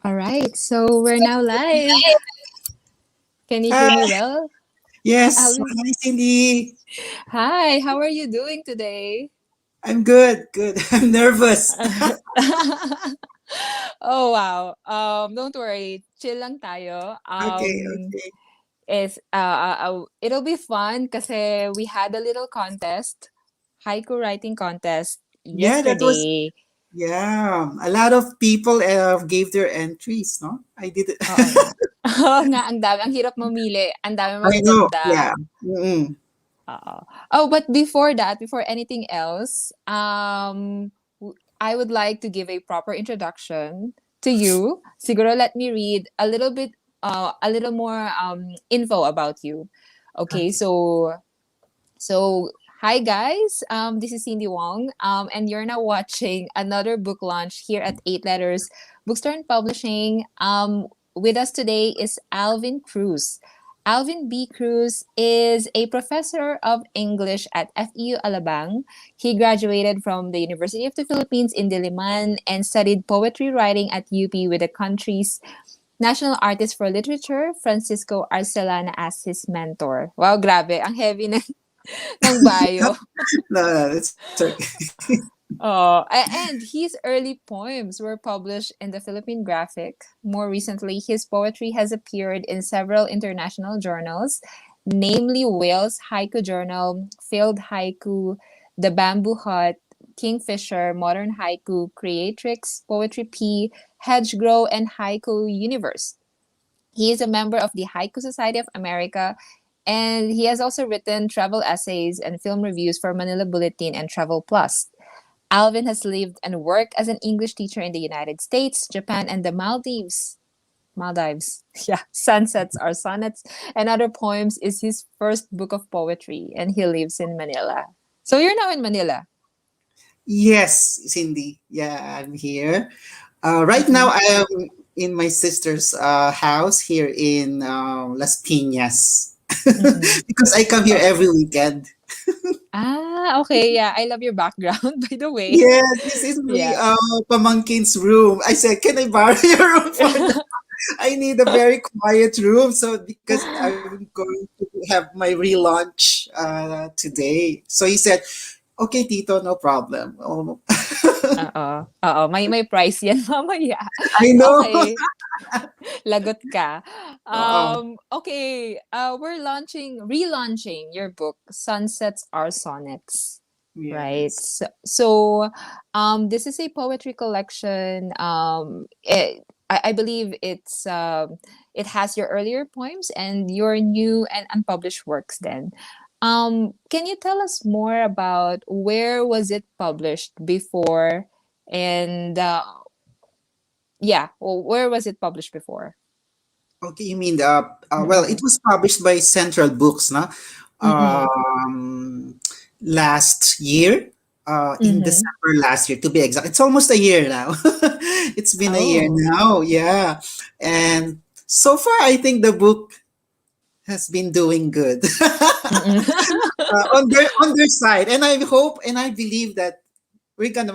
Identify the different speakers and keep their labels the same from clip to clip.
Speaker 1: All right, so we're now live. Can you hear
Speaker 2: Hi.
Speaker 1: me well,
Speaker 2: Yes.
Speaker 1: Alvin?
Speaker 2: Hi, Cindy.
Speaker 1: Hi, how are you doing today?
Speaker 2: I'm good. Good. I'm nervous.
Speaker 1: Oh wow. Don't worry. Chill lang tayo.
Speaker 2: Okay. Okay.
Speaker 1: It'll be fun kasi we had a little contest, haiku writing contest
Speaker 2: Yeah, that was.
Speaker 1: yesterday.
Speaker 2: Yeah. A lot of people gave their entries. No, I did it.
Speaker 1: Oo nga. Oo nga, ang dami. Ang hirap mamili. Ang dami
Speaker 2: I know.
Speaker 1: magaganda.
Speaker 2: Yeah. Mm-mm.
Speaker 1: But before that, before anything else, I would like to give a proper introduction to you. Siguro, let me read a little more info about you. Okay,
Speaker 2: Okay.
Speaker 1: so hi guys, this is Cindy Wong, and you're now watching another book launch here at Eight Letters Bookstore and Publishing. With us today is Alvin Cruz. Alvin B. Cruz is a professor of English at FEU Alabang. He graduated from the University of the Philippines in Diliman and studied poetry writing at UP with the country's National Artist for Literature, Francisco Arcelana, as his mentor. Wow, grabe. Ang heavy ng bio.
Speaker 2: No, no, it's okay.
Speaker 1: And his early poems were published in the Philippine Graphic. More recently, his poetry has appeared in several international journals, namely Wales Haiku Journal, Field Haiku, The Bamboo Hut, Kingfisher, Modern Haiku, Creatrix, Poetry P, Hedgegrow, and Haiku Universe. He is a member of the Haiku Society of America, and he has also written travel essays and film reviews for Manila Bulletin and Travel Plus. Alvin has lived and worked as an English teacher in the United States, Japan, and the Maldives. Maldives. Yeah, Sunsets are Sonnets and Other Poems is his first book of poetry, and he lives in Manila. So you're now in Manila.
Speaker 2: Yes, Cindy. Yeah, I'm here. Right now,
Speaker 1: Mm-mm.
Speaker 2: I am in my sister's house here in Las Piñas
Speaker 1: Mm-mm.
Speaker 2: because I come here
Speaker 1: Oh.
Speaker 2: every weekend.
Speaker 1: Ah, okay. Yeah, I love your background, by the way.
Speaker 2: Yeah, this is my
Speaker 1: Yeah.
Speaker 2: pamangkin's room. I said, "Can I borrow your room for that? I need a very quiet room." So because I'm going to have my relaunch today, so he said, "Okay, Tito, no problem." Oh,
Speaker 1: Oo. Oo, may price yan mamaya.
Speaker 2: I know.
Speaker 1: Okay, lagot ka.
Speaker 2: Oo.
Speaker 1: Okay, we're relaunching your book, Sunsets Are Sonnets. Right.
Speaker 2: Yes.
Speaker 1: So, this is a poetry collection. I believe it has your earlier poems and your new and unpublished works. Then, can you tell us more about where was it published before, and yeah, well, where was it published before?
Speaker 2: Okay, you mean well, it
Speaker 1: Mm-mm.
Speaker 2: was published by Central Books, no?
Speaker 1: Mm-mm.
Speaker 2: Um, last year, in
Speaker 1: Mm-hmm.
Speaker 2: December last year, to be exact. It's almost a year now. It's been a year
Speaker 1: Oh.
Speaker 2: now, yeah. And so far, I think the book has been doing good
Speaker 1: Mm-mm.
Speaker 2: on their side, and I hope and I believe that we're gonna,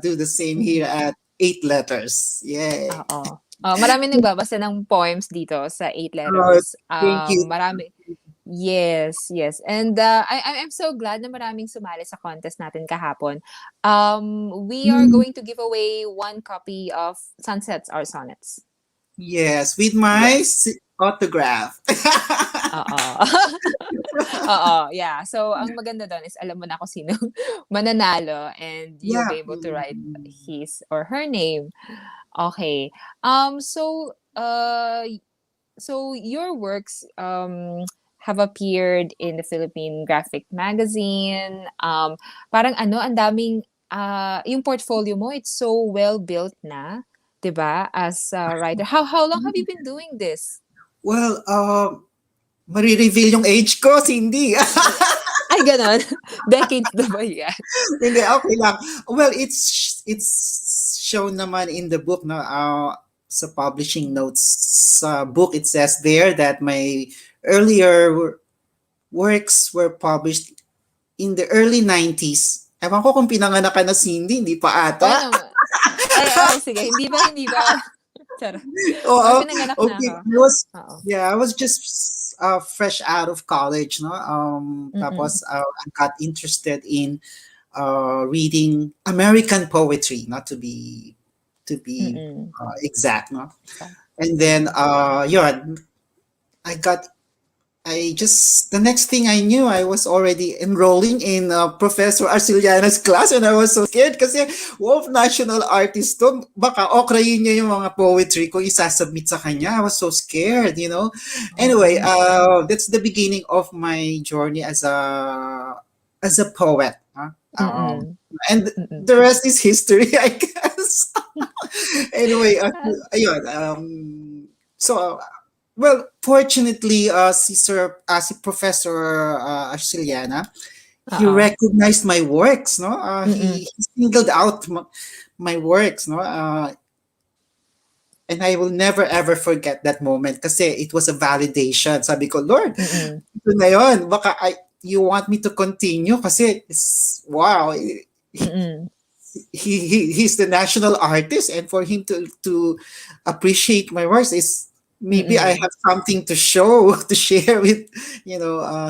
Speaker 2: do the same here
Speaker 1: Mm-mm.
Speaker 2: at Eight Letters. Yay!
Speaker 1: Oo. Marami nagbabasa ng poems dito sa Eight
Speaker 2: Oh,
Speaker 1: Letters.
Speaker 2: thank you.
Speaker 1: Marami. Yes, yes. And I'm so glad na maraming sumali sa contest natin kahapon. We are
Speaker 2: Mm,
Speaker 1: going to give away one copy of Sunsets or Sonnets.
Speaker 2: yes, with my
Speaker 1: Yes.
Speaker 2: autograph.
Speaker 1: Oo. Oo, yeah. So, ang maganda doon is alam mo na kung sino mananalo and you'll
Speaker 2: Yeah.
Speaker 1: be able to write his or her name. Okay. So your works have appeared in the Philippine Graphic Magazine. Parang ano, ang daming yung portfolio mo, it's so well built na, 'di ba? As a writer. How long have you been doing this?
Speaker 2: Well, mare-reveal yung age ko, Cindy.
Speaker 1: Ay, ganon. Decades na ba yan?
Speaker 2: Hindi, okay lang. Well, it's shown naman in the book, no? Sa publishing notes sa book, it says there that my earlier works were published in the early 90s. Ewan ko kung pinanganak ka na, Cindy, hindi pa
Speaker 1: Oo
Speaker 2: ata.
Speaker 1: naman. Ay, Okay, sige. Hindi ba, charot. Or
Speaker 2: Oo,
Speaker 1: pinanganak na
Speaker 2: okay.
Speaker 1: ako.
Speaker 2: I was,
Speaker 1: Oo.
Speaker 2: yeah, I was just fresh out of college, no?
Speaker 1: Mm-mm.
Speaker 2: Tapos I got interested in reading American poetry, not to be
Speaker 1: Mm-mm.
Speaker 2: exact, no?
Speaker 1: Exact.
Speaker 2: And then
Speaker 1: Mm-mm.
Speaker 2: yeah, I got I just the next thing I knew, I was already enrolling in Professor Arciliana's class, and I was so scared kasi wow, national artist to. Baka okrayin niya yung mga poetry ko isasubmit sa kanya. I was so scared, you know. Anyway,
Speaker 1: Oo.
Speaker 2: that's the beginning of my journey as a poet. Huh?
Speaker 1: Mm-mm.
Speaker 2: And
Speaker 1: Mm-mm.
Speaker 2: the rest is history, I guess. Anyway,
Speaker 1: Ah,
Speaker 2: ayun, so well, fortunately, si Professor Arciliana, he
Speaker 1: oo.
Speaker 2: recognized my works, no?
Speaker 1: Mm-mm.
Speaker 2: He singled out my works, no? And I will never ever forget that moment kasi it was a validation. Sabi ko, Lord,
Speaker 1: Mm-mm.
Speaker 2: ito na yun. Baka you want me to continue kasi wow,
Speaker 1: Mm-mm.
Speaker 2: he's the national artist, and for him to appreciate my works is maybe I
Speaker 1: Mm-mm.
Speaker 2: have something to show to share with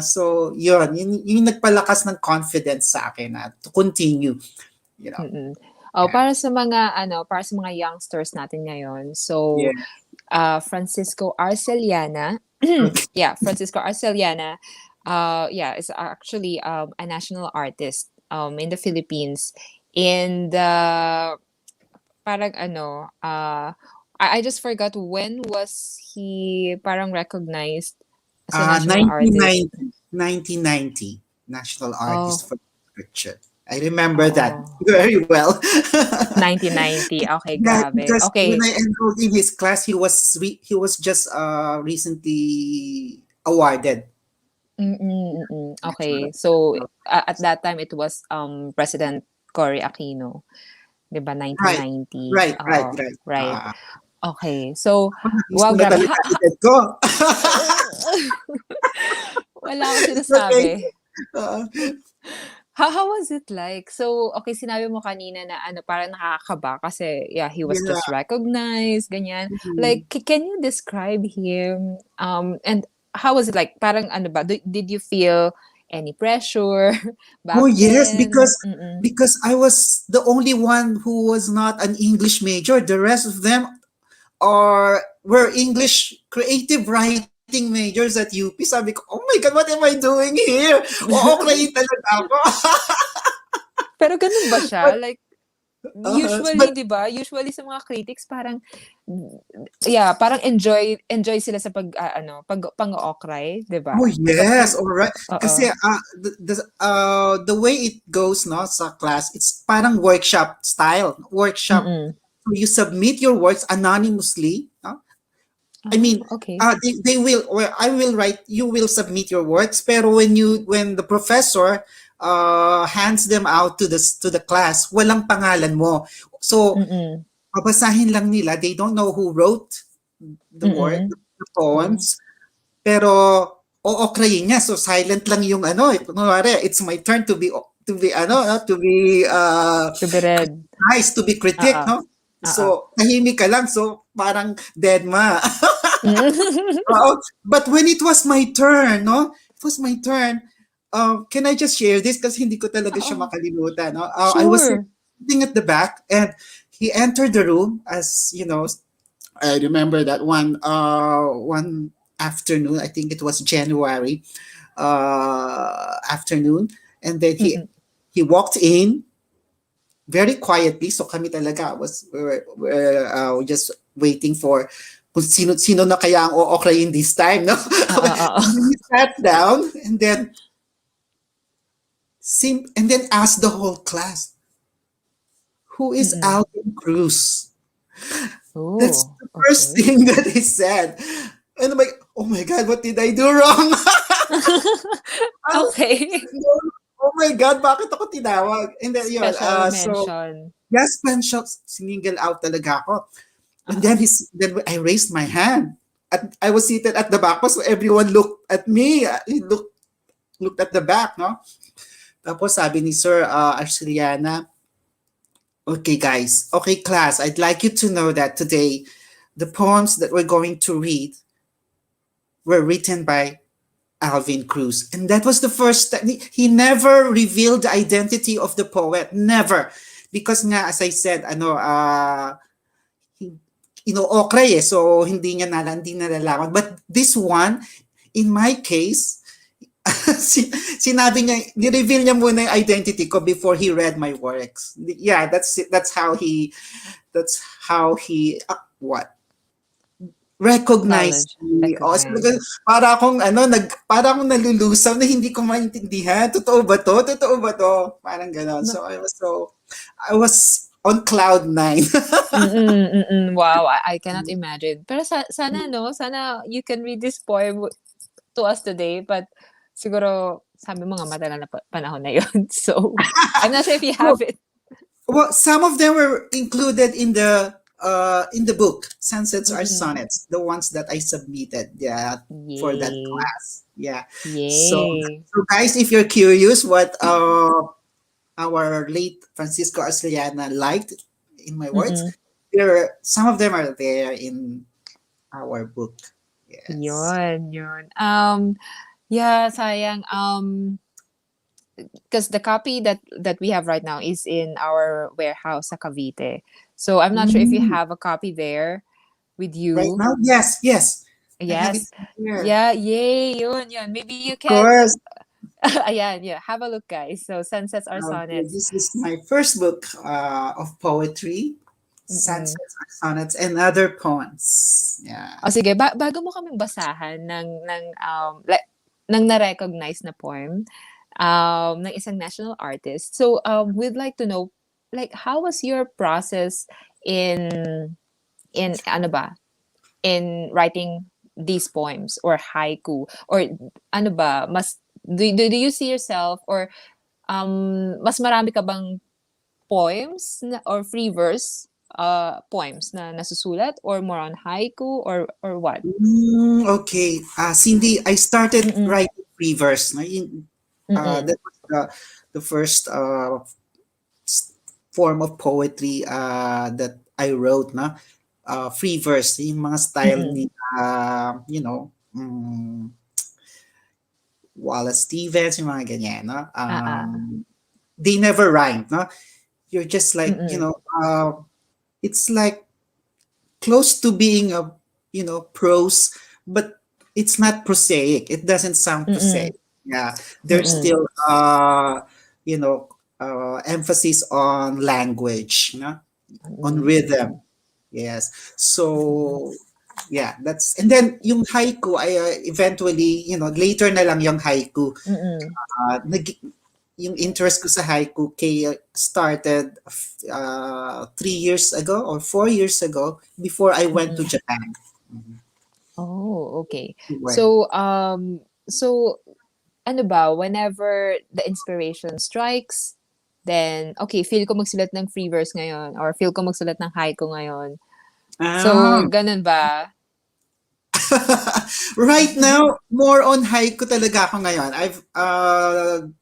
Speaker 2: so yun nagpalakas ng confidence sa akin na to continue, you know.
Speaker 1: Mm-mm. Oh,
Speaker 2: Yeah,
Speaker 1: para sa mga youngsters natin ngayon.
Speaker 2: yeah.
Speaker 1: So, Francisco Arceliana,
Speaker 2: Okay.
Speaker 1: yeah, Francisco Arceliana, yeah, is actually a national artist in the Philippines. And parang I just forgot when was he parang recognized as a national artist.
Speaker 2: 1990 national
Speaker 1: Oh,
Speaker 2: artist for literature. I remember that
Speaker 1: oo.
Speaker 2: very well.
Speaker 1: 1990. Okay,
Speaker 2: Yeah,
Speaker 1: grabe.
Speaker 2: because when
Speaker 1: Okay.
Speaker 2: I enrolled in his class, he was just recently awarded
Speaker 1: Okay.
Speaker 2: national.
Speaker 1: So at that time it was President Cory Aquino, 'di ba
Speaker 2: Right,
Speaker 1: 1990?
Speaker 2: right, right,
Speaker 1: Oo,
Speaker 2: right.
Speaker 1: right. Okay. So
Speaker 2: Nabis
Speaker 1: wow,
Speaker 2: mo na
Speaker 1: grabe.
Speaker 2: talaga edad ko.
Speaker 1: Wala akong
Speaker 2: It's okay.
Speaker 1: sinasabi.
Speaker 2: Uh,
Speaker 1: How was it like? So, okay, sinabi mo kanina na parang nakakakaba kasi yeah, he was
Speaker 2: yeah.
Speaker 1: just recognized, ganyan.
Speaker 2: Mhm.
Speaker 1: Like, can you describe him? And how was it like? Parang ano ba, did you feel any pressure
Speaker 2: Oh
Speaker 1: back
Speaker 2: yes,
Speaker 1: then?
Speaker 2: because I was the only one who was not an English major. The rest of them were English creative writing majors at UP. Sabi ko, oh my God, what am I doing here? Oo, create talaga ako.
Speaker 1: Pero ganun ba siya?
Speaker 2: but,
Speaker 1: Like,
Speaker 2: but
Speaker 1: usually, 'di ba? Usually sa mga critics parang yeah, parang enjoy sila sa pag pang-ookray, 'di ba?
Speaker 2: oh yes, all right.
Speaker 1: Oo.
Speaker 2: Kasi the way it goes no sa class, it's parang workshop style. Workshop.
Speaker 1: Mm.
Speaker 2: So you submit your works anonymously. No? I
Speaker 1: Ah,
Speaker 2: mean,
Speaker 1: okay.
Speaker 2: they will, or I will write, you will submit your works, pero when the professor hands them out to the class, walang pangalan mo. So,
Speaker 1: Mm.
Speaker 2: babasahin lang nila, they don't know who wrote
Speaker 1: Mm.
Speaker 2: the
Speaker 1: Oo.
Speaker 2: poems, pero ookrayin niya. So, silent lang yung kunwari, it's my turn to be
Speaker 1: To be read.
Speaker 2: nice, to be critic,
Speaker 1: Oo.
Speaker 2: no?
Speaker 1: Oo.
Speaker 2: So, tahimik ka lang, so parang dead ma.
Speaker 1: Mm.
Speaker 2: But when it was my turn, no? It was my turn. Can I just share this? Kasi hindi ko talaga siya
Speaker 1: Oo.
Speaker 2: makalimutan. No? I was
Speaker 1: Sure.
Speaker 2: sitting at the back, and he entered the room as, I remember that one afternoon, I think it was January afternoon, and then
Speaker 1: Mm.
Speaker 2: he walked in very quietly. So kami talaga we're just waiting for kung sino na kaya ang ookrayin this time, no?
Speaker 1: Oo, oo.
Speaker 2: And then he sat down, and then asked the whole class, who is
Speaker 1: Mm.
Speaker 2: Alvin Cruz? That's
Speaker 1: Oh,
Speaker 2: the first
Speaker 1: okay.
Speaker 2: thing that he said. And I'm like, oh my God, what did I do wrong?
Speaker 1: Okay.
Speaker 2: Oh my God, bakit ako tinawag? And then yun,
Speaker 1: Special
Speaker 2: so
Speaker 1: mention.
Speaker 2: yes, man, shocks, single out talaga ako. And
Speaker 1: Oo.
Speaker 2: then I raised my hand. I was seated at the back, so everyone looked at me. He looked at the back, no? Tapos sabi ni Sir Arciliana, Okay, guys. Okay, class. I'd like you to know that today, the poems that we're going to read were written by Alvin Cruz. And that was the first time. He never revealed the identity of the poet. Never. Because nga, as I said, okra eh. So, hindi nalalaman. But this one, in my case, sinabi niya, ni-reveal niya muna yung identity ko before he read my works. Yeah, that's how he what recognize
Speaker 1: Knowledge.
Speaker 2: me. O,
Speaker 1: Recognize.
Speaker 2: para akong nalulusaw na hindi ko maintindihan. Totoo ba to? Totoo ba to? Parang ganon.
Speaker 1: No.
Speaker 2: I was on cloud nine.
Speaker 1: Wow, I cannot imagine. Pero sana no, sana you can read this poem to us today, but siguro sabi mo nga matagal na panahon na yun. So, I'm not sure if you have it.
Speaker 2: Well, some of them were included in the book. Sunsets are
Speaker 1: Mm-mm.
Speaker 2: sonnets, the ones that I submitted, yeah, for that
Speaker 1: Yay.
Speaker 2: class. Yeah. So,
Speaker 1: Yay.
Speaker 2: so guys, if you're curious what our late Francisco Asliana liked in my works,
Speaker 1: Mm-mm.
Speaker 2: some of them are there in our book. Yes.
Speaker 1: Yun. Yeah, sayang. Because the copy that we have right now is in our warehouse sa Cavite. So I'm not sure if you
Speaker 2: Mm,
Speaker 1: have a copy there with
Speaker 2: right
Speaker 1: you.
Speaker 2: now, yes, yes, I have it
Speaker 1: Yes.
Speaker 2: here.
Speaker 1: Yeah, yay, yun. Maybe you
Speaker 2: Of
Speaker 1: can,
Speaker 2: course.
Speaker 1: ayan, yeah, have a look, guys. So, Sunsets are
Speaker 2: Okay,
Speaker 1: Sonnets.
Speaker 2: this is my first book of poetry,
Speaker 1: Mm-mm.
Speaker 2: Sunsets, Sonnets, and Other Poems. Yeah.
Speaker 1: O sige, bago mo kaming basahan ng na-recognize na poem ng isang national artist. So, we'd like to know, like, how was your process in, ano ba, in writing these poems or haiku? Or, ano ba, do you see yourself or mas marami ka bang poems or free verse poems na nasusulat or more on haiku or what?
Speaker 2: Okay. Cindy, I started
Speaker 1: Mm-mm.
Speaker 2: writing free verse. No?
Speaker 1: Mm-mm.
Speaker 2: That was the first form of poetry that I wrote. No? Free verse. Yung mga style
Speaker 1: Mm-mm.
Speaker 2: ni, Wallace Stevens, yung mga ganyan. No?
Speaker 1: Ah.
Speaker 2: They never rhymed. No? You're just like,
Speaker 1: Mm-mm.
Speaker 2: it's like close to being a prose, but it's not prosaic. It doesn't sound
Speaker 1: Mm-mm.
Speaker 2: prosaic. Yeah, there's
Speaker 1: Mm-mm.
Speaker 2: still you know emphasis on language, on rhythm.
Speaker 1: Mm.
Speaker 2: Yes. So yeah, that's, and then yung haiku I eventually, later na lang yung haiku.
Speaker 1: Mm-mm.
Speaker 2: Nag yung interest ko sa haiku started 3 years ago or 4 years ago before I went to
Speaker 1: Mm-mm.
Speaker 2: Japan. Mhm.
Speaker 1: Oh, okay.
Speaker 2: Right.
Speaker 1: So ano ba, whenever the inspiration strikes, then okay, feel ko magsulat ng free verse ngayon or feel ko magsulat ng haiku ngayon. So,
Speaker 2: Ah.
Speaker 1: ganun ba?
Speaker 2: Right now, more on haiku talaga ako ngayon.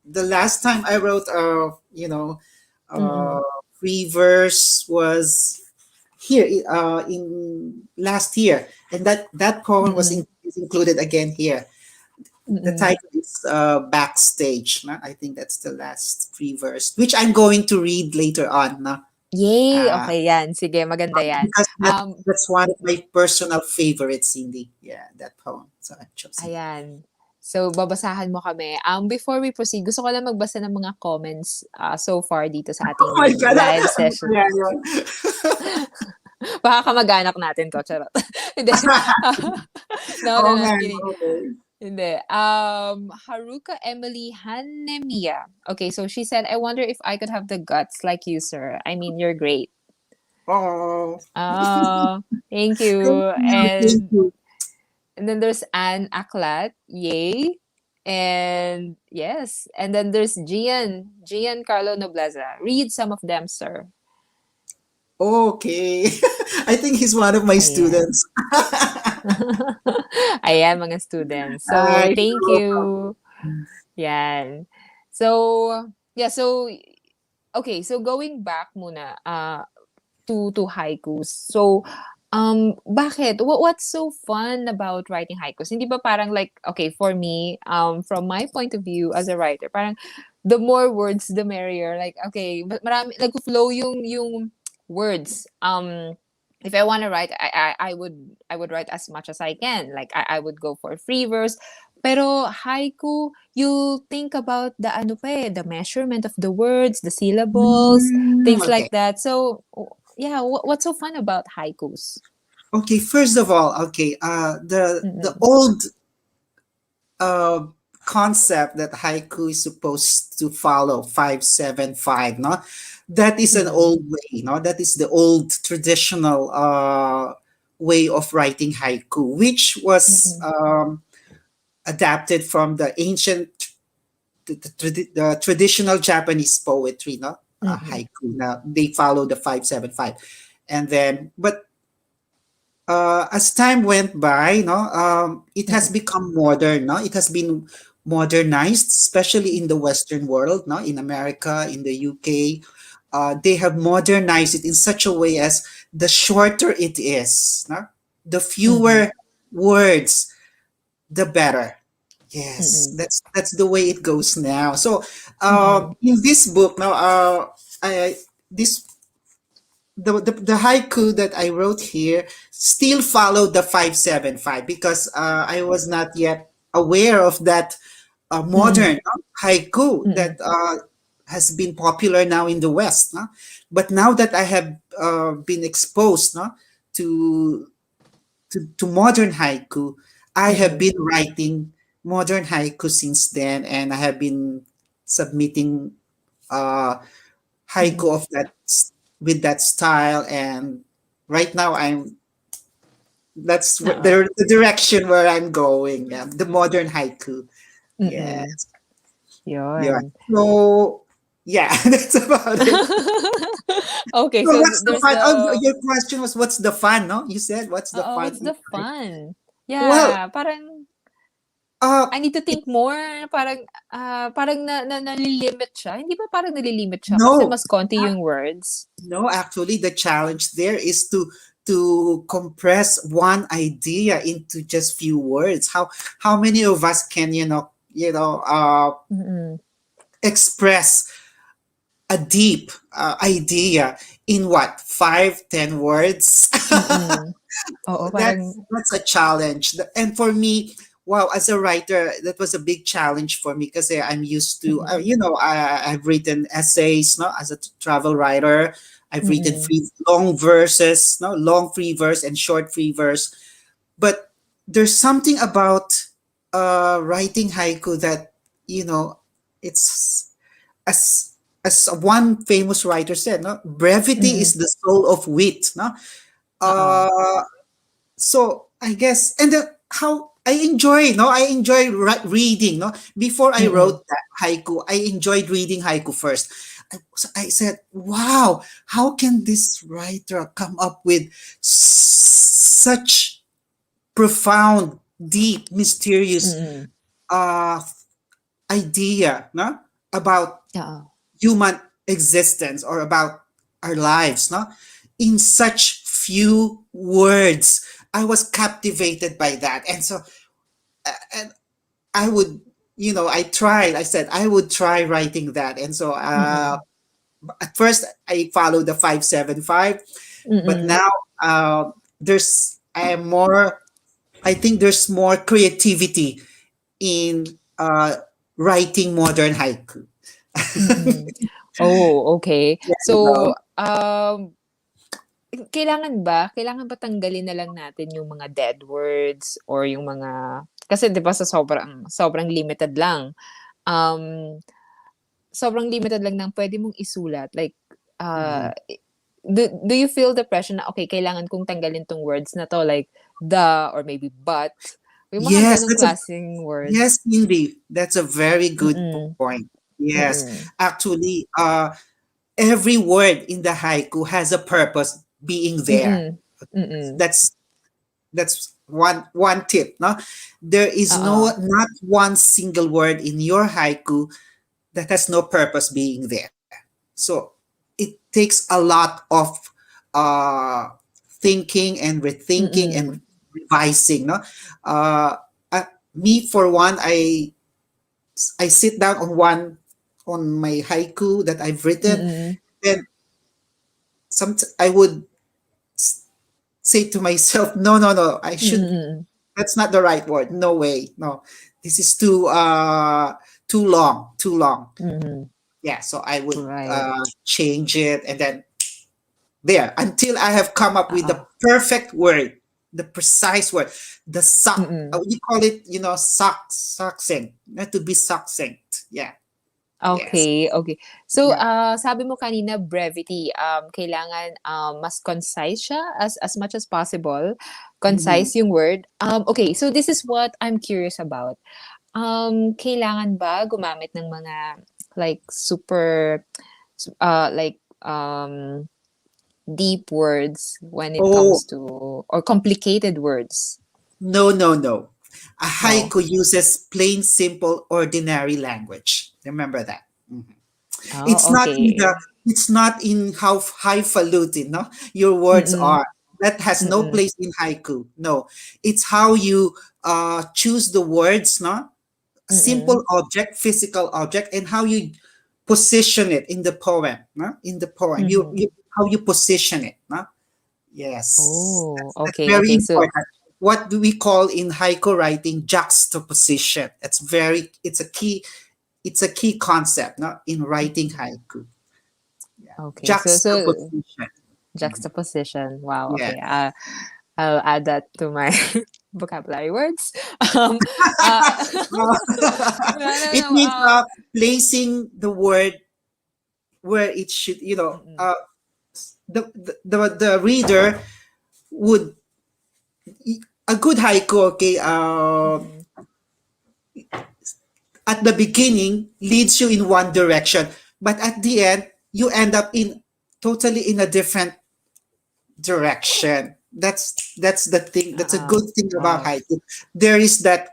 Speaker 2: The last time I wrote uh
Speaker 1: Mm-mm.
Speaker 2: free verse was here in last year, and that poem
Speaker 1: Mm-mm.
Speaker 2: is included again here. The
Speaker 1: Mm-mm.
Speaker 2: title is Backstage. No? I think that's the last free verse, which I'm going to read later on. No?
Speaker 1: Yay!
Speaker 2: Uh,
Speaker 1: Okay yan. Sige, maganda yan.
Speaker 2: because that's one of my personal favorites, Cindy. Yeah, that poem. So I've chosen that.
Speaker 1: Ayan. So, babasahan mo kami. Before we proceed, gusto ko lang magbasa ng mga comments so far dito sa
Speaker 2: Oh my
Speaker 1: ating
Speaker 2: God!
Speaker 1: live
Speaker 2: Ano
Speaker 1: session.
Speaker 2: kaya yun?
Speaker 1: Baka kamag-anak natin to, charot. Hindi. No,
Speaker 2: Oo
Speaker 1: I'm
Speaker 2: nga,
Speaker 1: kidding.
Speaker 2: okay.
Speaker 1: Hindi. Haruka Emily Hanemiya. Okay, so she said, I wonder if I could have the guts like you, sir. I mean, you're great.
Speaker 2: Oh,
Speaker 1: Oh, thank
Speaker 2: thank
Speaker 1: you.
Speaker 2: you, thank you.
Speaker 1: And then there's Anne Aklat. Yay. And yes. And then there's Gian Carlo Nobleza. Read some of them, sir.
Speaker 2: Okay. I think he's one of my
Speaker 1: Ayan.
Speaker 2: students.
Speaker 1: Ayan, mga students. So,
Speaker 2: I
Speaker 1: thank
Speaker 2: know.
Speaker 1: you. Yan. So, yeah, so okay, so going back muna to haikus. So bakit? What's so fun about writing haikus? Hindi ba parang like, okay, for me, from my point of view as a writer, parang the more words the merrier. Like, okay, marami nag-flow yung words. If I want to write, I would write as much as I can. Like I would go for free verse. Pero haiku, you think about the ano pa the measurement of the words, the syllables, things
Speaker 2: Okay.
Speaker 1: like that. So yeah, what's so fun about haikus?
Speaker 2: Okay, first of all, okay, the
Speaker 1: Mm-mm.
Speaker 2: old uh, concept that haiku is supposed to follow 575, no? That is an
Speaker 1: Mm-mm.
Speaker 2: old way, no? That is the old traditional way of writing haiku, which was
Speaker 1: Mm-mm.
Speaker 2: adapted from the ancient, the traditional Japanese poetry, no?
Speaker 1: Mm-mm.
Speaker 2: Haiku. Now they follow the 575, and then but as time went by, no, it has
Speaker 1: Mm-mm.
Speaker 2: become modern. No, it has been modernized, especially in the Western world. No, in America, in the UK, they have modernized it in such a way as the shorter it is, no, the
Speaker 1: Mm-mm.
Speaker 2: fewer words, the better. Yes,
Speaker 1: Mm-mm.
Speaker 2: that's the way it goes now. So,
Speaker 1: Mm-mm.
Speaker 2: in this book, now, this the haiku that I wrote here still followed the 575 because I was not yet aware of that
Speaker 1: Mm-mm.
Speaker 2: modern haiku that
Speaker 1: Mm-mm.
Speaker 2: has been popular now in the West. No? But now that I have been exposed, no, to, to modern haiku, I have
Speaker 1: Mm-mm.
Speaker 2: been writing modern haiku since then, and I have been submitting uh,
Speaker 1: Mm-mm.
Speaker 2: haiku of with that style, and right now I'm that's
Speaker 1: Oo.
Speaker 2: the direction where I'm going. Yeah, the modern haiku.
Speaker 1: Mm-mm.
Speaker 2: Yes, yeah.
Speaker 1: Yun.
Speaker 2: So yeah, that's about it.
Speaker 1: Okay,
Speaker 2: So
Speaker 1: so
Speaker 2: what's the
Speaker 1: there's
Speaker 2: fun? Oh,
Speaker 1: the
Speaker 2: your question was what's the fun? No, you said what's the
Speaker 1: oo,
Speaker 2: fun
Speaker 1: what's
Speaker 2: in
Speaker 1: the
Speaker 2: life?
Speaker 1: fun?
Speaker 2: Well,
Speaker 1: Yeah, parang
Speaker 2: uh,
Speaker 1: I need to
Speaker 2: it,
Speaker 1: think more. Parang nalilimit siya. Hindi ba parang nalilimit siya kasi
Speaker 2: no,
Speaker 1: mas konti yung words?
Speaker 2: no. Actually, the challenge there is to compress one idea into just few words. How many of us can
Speaker 1: Mm-mm.
Speaker 2: express a deep idea in what 5-10 words?
Speaker 1: Mm-mm. Oo, parang
Speaker 2: That's a challenge, and for me, wow, as a writer, that was a big challenge for me because I'm used to
Speaker 1: mm-mm.
Speaker 2: I've written essays, no, as a travel writer. I've written
Speaker 1: Mm-mm.
Speaker 2: free long verses, no, long free verse and short free verse, but there's something about writing haiku that you know it's as one famous writer said, no, brevity
Speaker 1: Mm-mm.
Speaker 2: is the soul of wit, no.
Speaker 1: Oo.
Speaker 2: uh so I guess, and how I enjoy, no, I enjoy reading, no. Before I
Speaker 1: Mm-mm.
Speaker 2: wrote that haiku, I enjoyed reading haiku first. So I said, wow, how can this writer come up with such profound, deep, mysterious
Speaker 1: Mm-mm.
Speaker 2: uh idea, no, about
Speaker 1: Oo.
Speaker 2: human existence or about our lives, no, in such few words. I was captivated by that, and so and I would, I said I would try writing that, and so
Speaker 1: Mm-mm.
Speaker 2: at first I followed the 575, but
Speaker 1: Mm-mm.
Speaker 2: now there's I am more I think there's more creativity in writing modern haiku.
Speaker 1: Mm-mm. Oh, okay.
Speaker 2: Yeah,
Speaker 1: So, kailangan ba tanggalin na lang natin yung mga dead words or yung mga kasi 'di ba sa sobrang limited lang, um, sobrang limited lang ng puwede mong isulat like,
Speaker 2: Mhm.
Speaker 1: do you feel the pressure na, "Okay, kailangan kong tanggalin 'tong words na 'to," like the or maybe but, yung mga
Speaker 2: Yes,
Speaker 1: gano'ng klaseng
Speaker 2: yes,
Speaker 1: words?
Speaker 2: Cindy. That's a very good
Speaker 1: Mm,
Speaker 2: point. Yes,
Speaker 1: mm,
Speaker 2: actually, every word in the haiku has a purpose being there.
Speaker 1: mm, mm.
Speaker 2: That's one tip. No, there is
Speaker 1: Oo,
Speaker 2: not one single word in your haiku that has no purpose being there. So it takes a lot of uh, thinking and rethinking and
Speaker 1: Mm-mm.
Speaker 2: revising. No, uh, me for one, I sit down on my haiku that I've written,
Speaker 1: Mm-mm.
Speaker 2: then I would say to myself, no, no, no, I should.
Speaker 1: Mm-mm.
Speaker 2: That's not the right word. No way. No, this is too long. Too long.
Speaker 1: Mm-mm.
Speaker 2: Yeah. So I would
Speaker 1: Right.
Speaker 2: change it, and then there until I have come up with the
Speaker 1: Oo.
Speaker 2: perfect word, the precise word, the suck.
Speaker 1: Mm.
Speaker 2: You call it, succinct. Not to be succinct. Yeah. Yes.
Speaker 1: Okay, okay. So,
Speaker 2: Yeah.
Speaker 1: sabi mo kanina brevity, kailangan, mas concise siya as much as possible.
Speaker 2: Mhm.
Speaker 1: Concise yung word. Okay, so this is what I'm curious about. Kailangan ba gumamit ng mga like super, like, deep words when it
Speaker 2: Oh,
Speaker 1: comes to, or complicated words?
Speaker 2: no, no, no. A
Speaker 1: No.
Speaker 2: haiku uses plain, simple, ordinary language. Remember that. Mhm. It's
Speaker 1: Oh,
Speaker 2: not in
Speaker 1: okay.
Speaker 2: the. It's not in how highfalutin, no, your words
Speaker 1: Mm-mm.
Speaker 2: are. That has no
Speaker 1: Mm-mm.
Speaker 2: place in haiku. No, it's how you choose the words, no,
Speaker 1: Mm-mm.
Speaker 2: simple object, physical object, and how you position it in the poem. No? In the poem,
Speaker 1: Mm-hmm.
Speaker 2: how you position it. No? Yes,
Speaker 1: Oh,
Speaker 2: that's
Speaker 1: okay,
Speaker 2: very
Speaker 1: okay. So,
Speaker 2: important. What do we call in haiku writing juxtaposition? It's a key. It's a key concept, no, in writing haiku. Yeah,
Speaker 1: okay. So
Speaker 2: juxtaposition. Mhm.
Speaker 1: juxtaposition. Wow.
Speaker 2: Yeah.
Speaker 1: Okay. I'll add that to my vocabulary words. Um. Uh. No. No.
Speaker 2: It
Speaker 1: No.
Speaker 2: means placing the word where it should.
Speaker 1: Mm-mm.
Speaker 2: The reader would a good haiku, okay,
Speaker 1: Mm-mm.
Speaker 2: at the beginning leads you in one direction, but at the end you end up in totally in a different direction. That's the thing. That's a good thing about
Speaker 1: Wow.
Speaker 2: haiku. There is that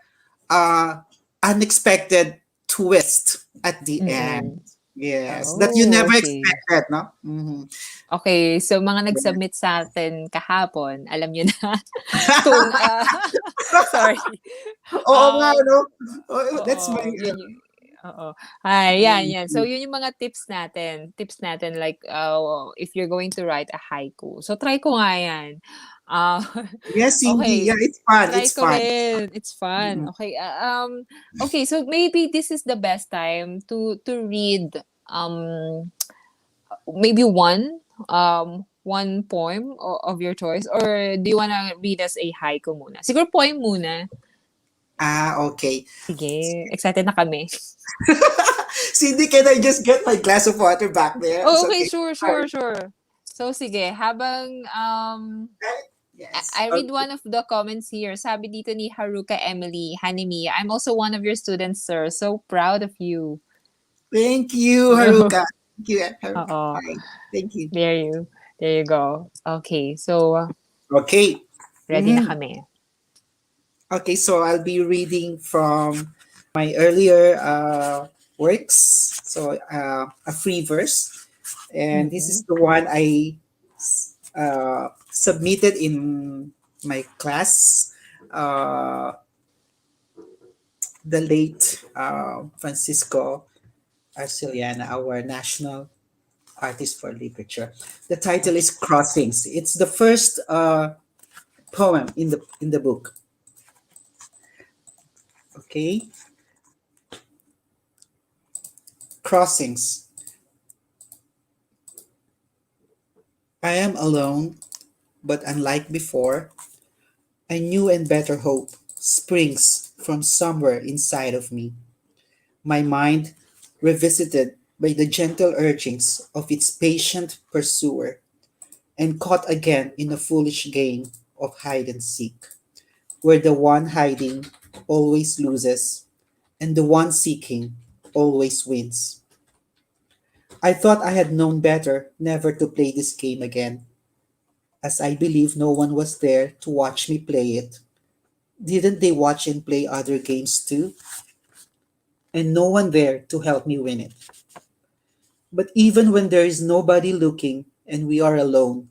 Speaker 2: uh unexpected twist at the end.
Speaker 1: Mm-mm.
Speaker 2: Yes, that you
Speaker 1: Oh,
Speaker 2: never
Speaker 1: okay.
Speaker 2: expected, no. Hmm.
Speaker 1: Okay, so mga nag-submit sa atin kahapon, alam niyo na kung, sorry.
Speaker 2: Oo nga,
Speaker 1: Um,
Speaker 2: no. Oh, that's my
Speaker 1: Oo, yun yung oo. Ay, yan, yan. So,
Speaker 2: Mhm.
Speaker 1: yun yung mga tips natin. Tips natin like, if you're going to write a haiku. So, try ko nga yan. Ah,
Speaker 2: Yes, Cindy.
Speaker 1: okay.
Speaker 2: Yeah, it's fun.
Speaker 1: Try
Speaker 2: It's
Speaker 1: ko
Speaker 2: fun.
Speaker 1: rin. It's fun.
Speaker 2: Mhm.
Speaker 1: Okay. Okay, so maybe this is the best time to read maybe one poem of your choice, or do you wanna read us a haiku muna? Siguro poem muna.
Speaker 2: Okay.
Speaker 1: Sige, excited na kami.
Speaker 2: Cindy, can I just get my glass of water back there? It's
Speaker 1: Oh, okay,
Speaker 2: okay.
Speaker 1: sure,
Speaker 2: Sorry.
Speaker 1: sure, sure. So, sige, habang
Speaker 2: Right?
Speaker 1: I
Speaker 2: Yes.
Speaker 1: read
Speaker 2: Okay.
Speaker 1: one of the comments here. Sabi dito ni Haruka Emily, Hanimi, I'm also one of your students, sir. So proud of you.
Speaker 2: Thank you, Haruka. Thank you, Haruka.
Speaker 1: Oo,
Speaker 2: All right. Thank you.
Speaker 1: there you, there you go. Okay, so
Speaker 2: Okay.
Speaker 1: ready na
Speaker 2: Mhm.
Speaker 1: kami.
Speaker 2: Okay, so I'll be reading from my earlier works. So a free verse, and this is
Speaker 1: Mm-mm.
Speaker 2: the one I submitted in my class. The late Francisco Arceliana, our national artist for literature. The title is Crossings. It's the first poem in the book. Okay, Crossings. I am alone, but unlike before, a new and better hope springs from somewhere inside of me. My mind, revisited by the gentle urgings of its patient pursuer, and caught again in a foolish game of hide and seek, where the one hiding always loses and the one seeking always wins. I thought I had known better never to play this game again, as I believe no one was there to watch me play it. Didn't they watch and play other games too? And no one there to help me win it. But even when there is nobody looking and we are alone,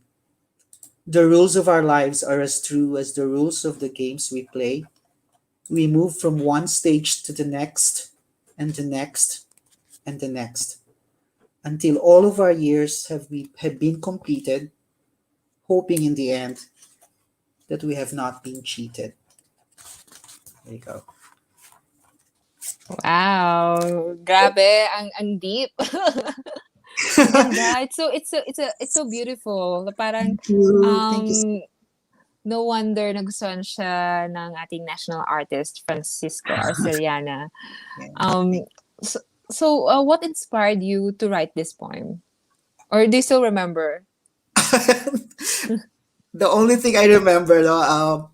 Speaker 2: the rules of our lives are as true as the rules of the games we play. We move from one stage to the next, and the next, and the next, until all of our years have been completed, hoping in the end that we have not been cheated. There you go.
Speaker 1: Wow, grabe, ang deep. Ang ganda. It's so beautiful. Parang
Speaker 2: Thank you. Thank you.
Speaker 1: um no wonder nagustuhan siya ng ating national artist Francisco Arceliana.
Speaker 2: Yeah,
Speaker 1: Um so, what inspired you to write this poem? Or do you still remember?
Speaker 2: the only thing I remember, though,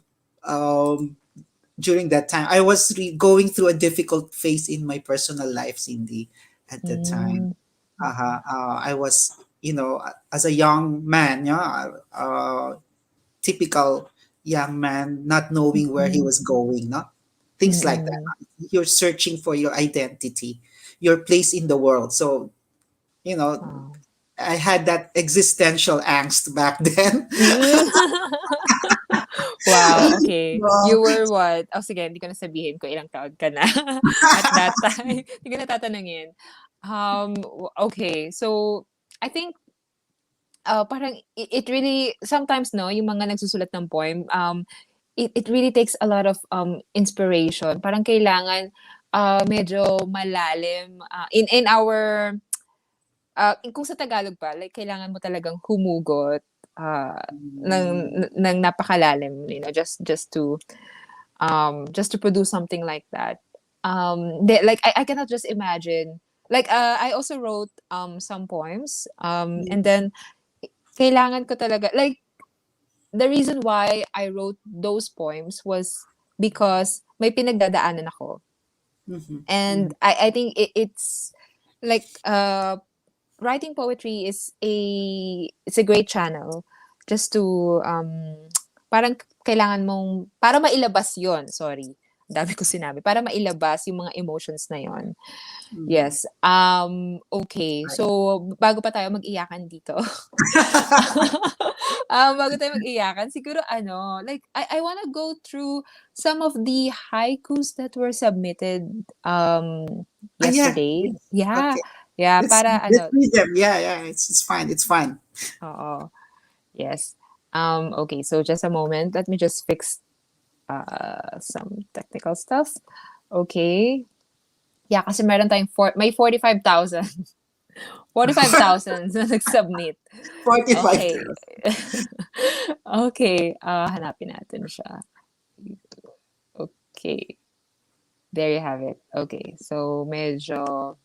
Speaker 2: during that time, I was going through a difficult phase in my personal life, Cindy, at that time.
Speaker 1: Mm,
Speaker 2: I was, as a young man, typical young man, not knowing where he
Speaker 1: mm,
Speaker 2: was going, no? Things like that.
Speaker 1: mm,
Speaker 2: You're searching for your identity, your place in the world. So, you know,
Speaker 1: oh.
Speaker 2: I had that existential angst back then.
Speaker 1: Mm. Wow, okay.
Speaker 2: Wow.
Speaker 1: You were what? Oh, sige, hindi ko na sabihin kung ilang taon ka na at that time. Hindi ko na tatanungin. Okay, so I think parang it really sometimes no yung mga nagsusulat ng poem it really takes a lot of inspiration. Parang kailangan medyo malalim in our kung sa Tagalog pa, like kailangan mo talagang humugot uh, ng napakalalim, just to produce something like that. Like I cannot just imagine. Like I also wrote some poems, and then kailangan ko talaga like the reason why I wrote those poems was because may pinagdadaanan ako.
Speaker 2: Mhm,
Speaker 1: And
Speaker 2: mhm.
Speaker 1: I think it's like writing poetry is it's a great channel just to parang kailangan mong para mailabas yon, sorry. Ang dami ko sinabi. Para mailabas yung mga emotions na yon.
Speaker 2: Mhm.
Speaker 1: Yes. Okay.
Speaker 2: Right.
Speaker 1: So bago pa tayo mag-iyakan dito. Bago tayo mag-iyakan, siguro like I wanna go through some of the haikus that were submitted
Speaker 2: Yeah.
Speaker 1: yesterday.
Speaker 2: Yes.
Speaker 1: Yeah.
Speaker 2: Okay.
Speaker 1: Yeah, para
Speaker 2: Let's read them. Yeah, yeah. It's fine. It's fine.
Speaker 1: oo. Yes. Okay, so just a moment. Let me just fix some technical stuff. Okay. Yeah, kasi meron tayong may 45,000. 45,000 na nag-submit.
Speaker 2: 45
Speaker 1: Okay.
Speaker 2: girls.
Speaker 1: Okay, hanapin natin siya. Okay. There you have it. Okay, so medyo,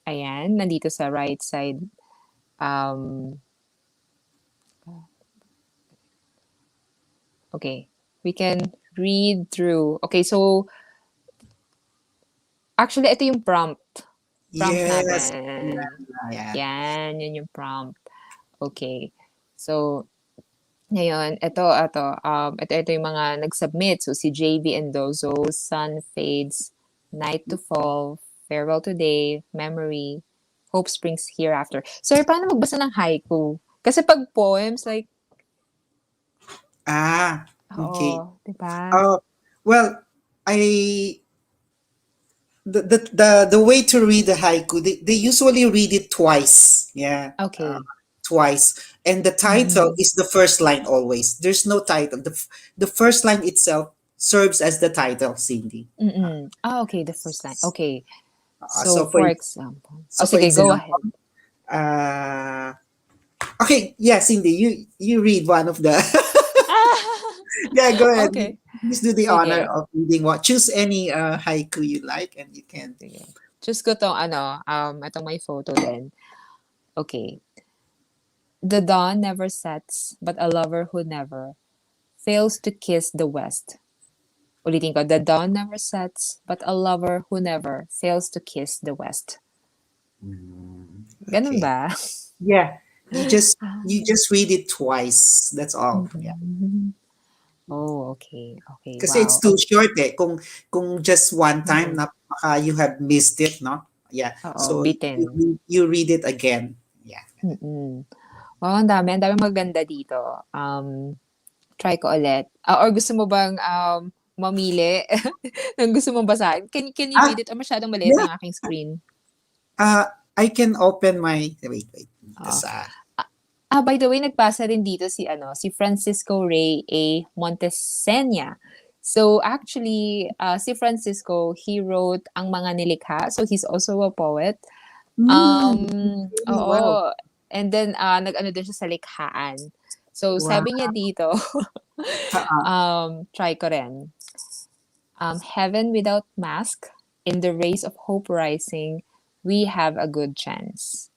Speaker 1: ayan, nandito sa right side. Okay, we can read through. Okay, so actually, ito yung prompt. Prompt
Speaker 2: Yes. Yeah,
Speaker 1: natin.
Speaker 2: yeah.
Speaker 1: Yan, yun yung prompt. Okay. So, ngayon, ito yung mga nag-submit. So, si JV Endozo, Sun Fades, Night to Fall, Farewell Today, Memory, Hope Springs Hereafter. Sir, paano magbasa ng haiku? Kasi pag poems, like,
Speaker 2: Ah, okay.
Speaker 1: oo, di ba?
Speaker 2: Uh, well, I the way to read the haiku, they usually read it twice. Yeah.
Speaker 1: Okay.
Speaker 2: Twice. And the title
Speaker 1: Mm-mm.
Speaker 2: is the first line always. There's no title. The first line itself serves as the title, Cindy.
Speaker 1: Mm-mm. Okay, the first line. Okay. So,
Speaker 2: So for
Speaker 1: for example. Oh,
Speaker 2: so for
Speaker 1: sige, go
Speaker 2: example,
Speaker 1: ahead.
Speaker 2: uh, okay, yeah, Cindy, you read one of the yeah, go ahead.
Speaker 1: Okay.
Speaker 2: Please do the honor
Speaker 1: Sige.
Speaker 2: of reading what. Choose any haiku you like, and you can.
Speaker 1: Sige. Choose ko tong itong may photo din. Okay. The dawn never sets, but a lover who never fails to kiss the west. Ulitin ko, the dawn never sets, but a lover who never fails to kiss the west. Ganun
Speaker 2: Okay.
Speaker 1: ba?
Speaker 2: Yeah, you just read it twice. That's all. Yeah.
Speaker 1: Mm-mm. Oh, okay. Okay,
Speaker 2: Kasi it's
Speaker 1: wow.
Speaker 2: too short eh. Kung just one time
Speaker 1: Mm-mm.
Speaker 2: na baka you have missed it, no? Yeah.
Speaker 1: Oo,
Speaker 2: So
Speaker 1: bitin.
Speaker 2: you read it again. Yeah.
Speaker 1: Mm. Wow, ang dami maganda dito. Try ko ulit. Or gusto mo bang mamili ng gusto mong basahin? Can you
Speaker 2: Ah,
Speaker 1: read it? O masyadong maliit
Speaker 2: yeah.
Speaker 1: ang aking screen?
Speaker 2: I can open my wait.
Speaker 1: Oo.
Speaker 2: Because
Speaker 1: By the way, nagbasa rin dito si Francisco Ray A. Montesenya. So actually, si Francisco, he wrote Ang Mga Nilikha. So he's also a poet.
Speaker 2: okay, wow.
Speaker 1: Oo. And then, nag-ano din siya sa likhaan. So,
Speaker 2: Wow.
Speaker 1: sabi niya dito,
Speaker 2: Uh,
Speaker 1: try ko rin. Heaven without mask, in the rays of hope rising, we have a good chance.